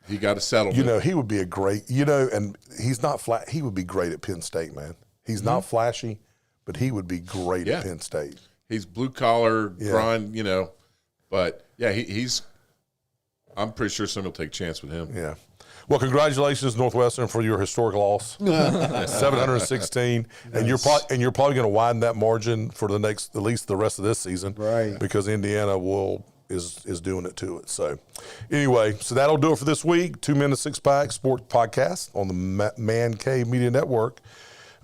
he got to settle. You know, he would be a great. You know, and he's not flat. He would be great at Penn State, man. He's not flashy, but he would be great at Penn State. He's blue collar grind. You know, but yeah, he's. I'm pretty sure somebody will take a chance with him. Yeah. Well, congratulations, Northwestern, for your historic loss, 716, and you're probably going to widen that margin for the next, at least the rest of this season, right? Because Indiana is doing it to it. So, anyway, so that'll do it for this week. 2 Minute Six Pack Sports Podcast on the Man Cave Media Network.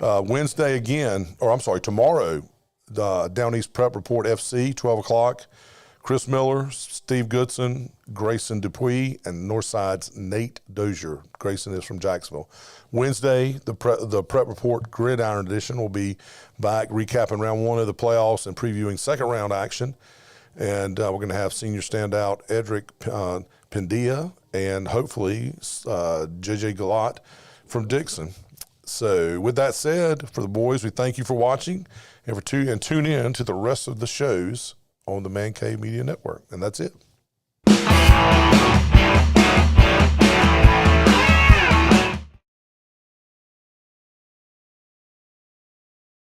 Wednesday again, or I'm sorry, tomorrow, the Down East Prep Report FC, 12 o'clock. Chris Miller, Steve Goodson, Grayson Dupuis, and Northside's Nate Dozier. Grayson is from Jacksonville. Wednesday, the Prep Report Gridiron Edition will be back recapping round 1 of the playoffs and previewing second round action. And we're going to have senior standout Edric Pendia and hopefully JJ Galat from Dixon. So with that said, for the boys, we thank you for watching and tune in to the rest of the shows on the Man Cave Media Network. And that's it.